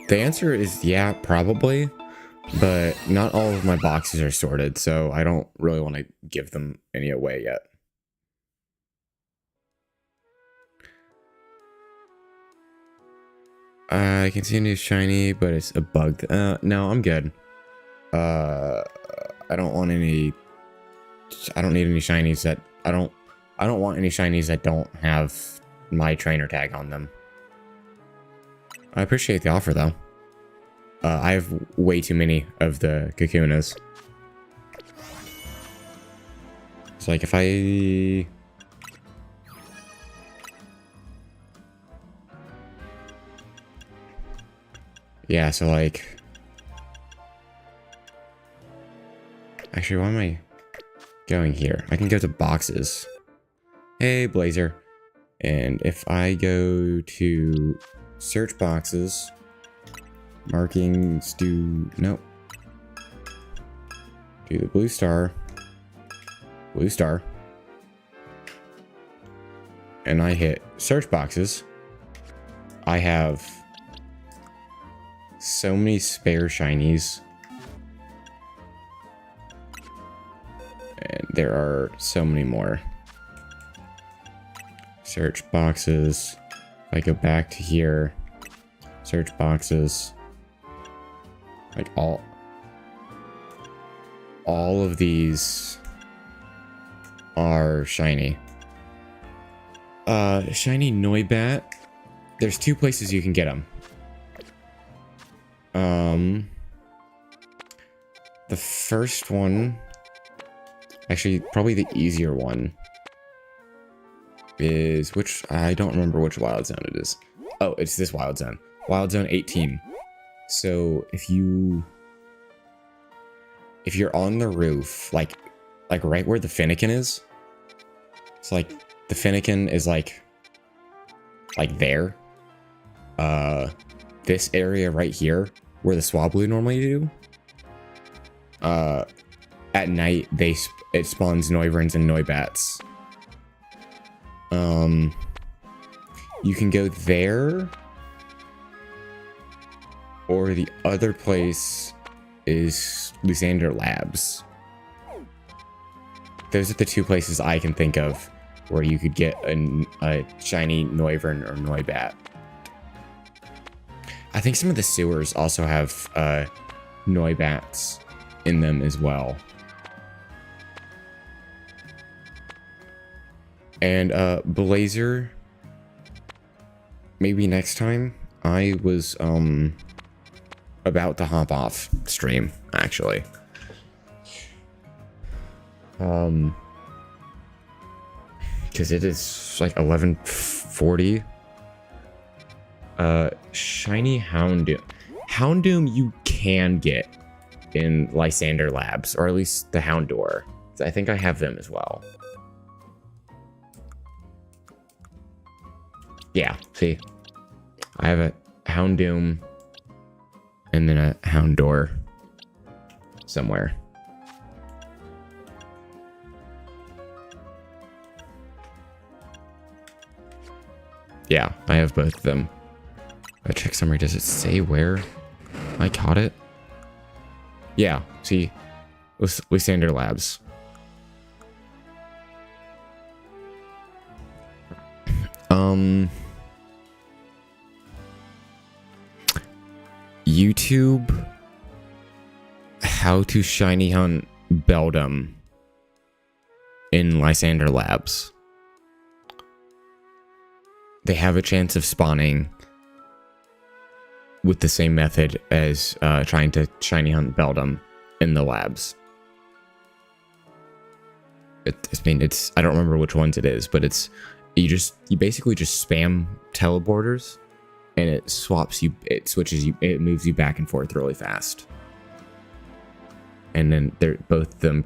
The answer is yeah, probably, but not all of my boxes are sorted, so I don't really want to give them any away yet. I can see a new shiny, but it's a bug. No, I'm good. I don't want any. I don't need any shinies that I don't want any shinies that don't have my trainer tag on them. I appreciate the offer though. I have way too many of the Kakunas. It's like if I... Yeah, so like... Actually, why am I going here? I can go to boxes. Hey, Blazer. And if I go to search boxes, markings do... Nope. Do the blue star. Blue star. And I hit search boxes. I have so many spare shinies. And there are so many more. Search boxes. If I go back to here, search boxes. Like all of these are shiny. Shiny Noibat. There's two places you can get them. The first one, actually probably the easier one, is which I don't remember which wild zone it is. Oh, it's this wild zone. Wild zone 18. So if you're on the roof, like right where the Fennekin is. It's like the Fennekin is like there. This area right here where the Swablu normally do. At night it spawns Noivern and Noibats. You can go there, or the other place is Lysander Labs. Those are the two places I can think of where you could get a shiny Noivern or Noibat. I think some of the sewers also have Noibats in them as well. And Blazer, maybe next time. I was about to hop off stream, actually. Because it is like 11:40. Shiny Houndoom. Houndoom you can get in Lysander Labs, or at least the Houndour. I think I have them as well. Yeah, see? I have a Houndoom and then a Houndour somewhere. Yeah, I have both of them. I check summary. Does it say where I caught it? Yeah, see? Lysander Labs. YouTube, how to shiny hunt Beldum in Lysander Labs. They have a chance of spawning with the same method as trying to shiny hunt Beldum in the labs. I don't remember which ones it is, but you basically just spam teleporters, and it moves you back and forth really fast. And then both of them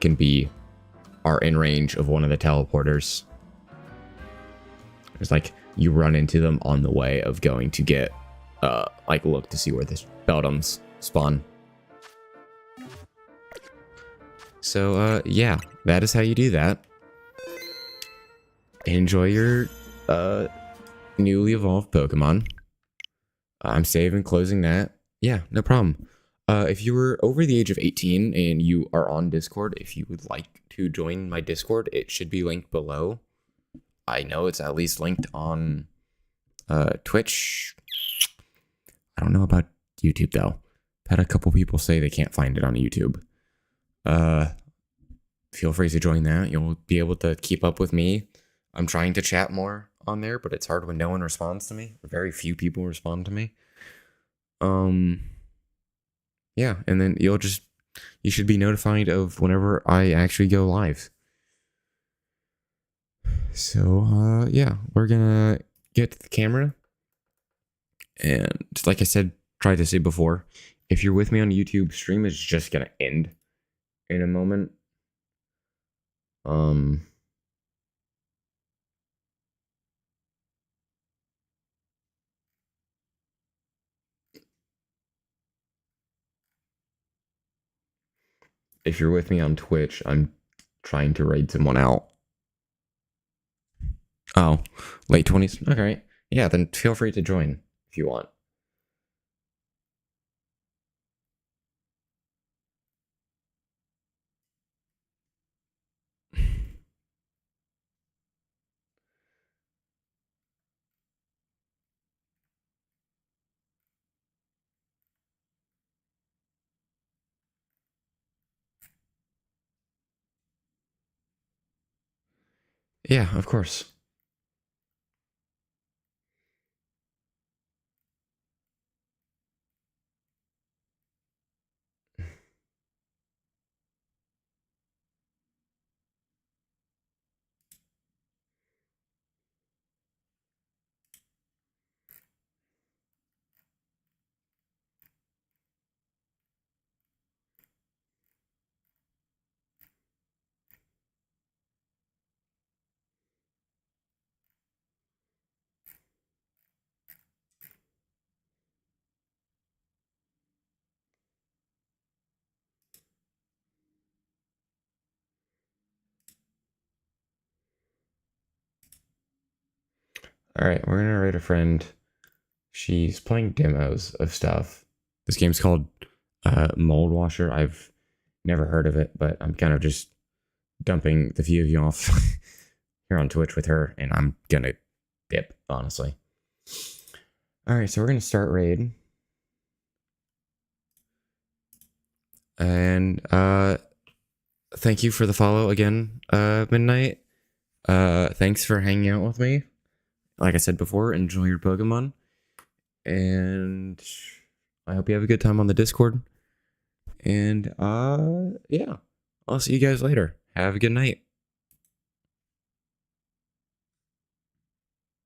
are in range of one of the teleporters. It's like you run into them on the way of going to get look to see where the Beldums spawn. So yeah, that is how you do that. Enjoy your newly evolved Pokemon. I'm saving, closing that. Yeah, no problem. If you were over the age of 18 and you are on Discord, if you would like to join my Discord, it should be linked below. I know it's at least linked on Twitch. I don't know about YouTube though. I've had a couple people say they can't find it on YouTube. Feel free to join that. You'll be able to keep up with me. I'm trying to chat more on there, but it's hard when no one responds to me. Very few people respond to me. Yeah, and then you should be notified of whenever I actually go live. So, yeah, we're gonna get to the camera. And like I tried to say before, if you're with me on YouTube, stream is just gonna end in a moment. If you're with me on Twitch, I'm trying to raid someone out. Oh, late 20s? Okay. Yeah, then feel free to join if you want. Yeah, of course. All right, we're gonna raid a friend. She's playing demos of stuff. This game's called Mold Washer. I've never heard of it, but I'm kind of just dumping the few of you off here on Twitch with her, and I'm gonna dip, honestly. All right, so we're gonna start raid, and thank you for the follow again, Midnight. Thanks for hanging out with me. Like I said before, enjoy your Pokemon, and I hope you have a good time on the Discord. And yeah, I'll see you guys later. Have a good night.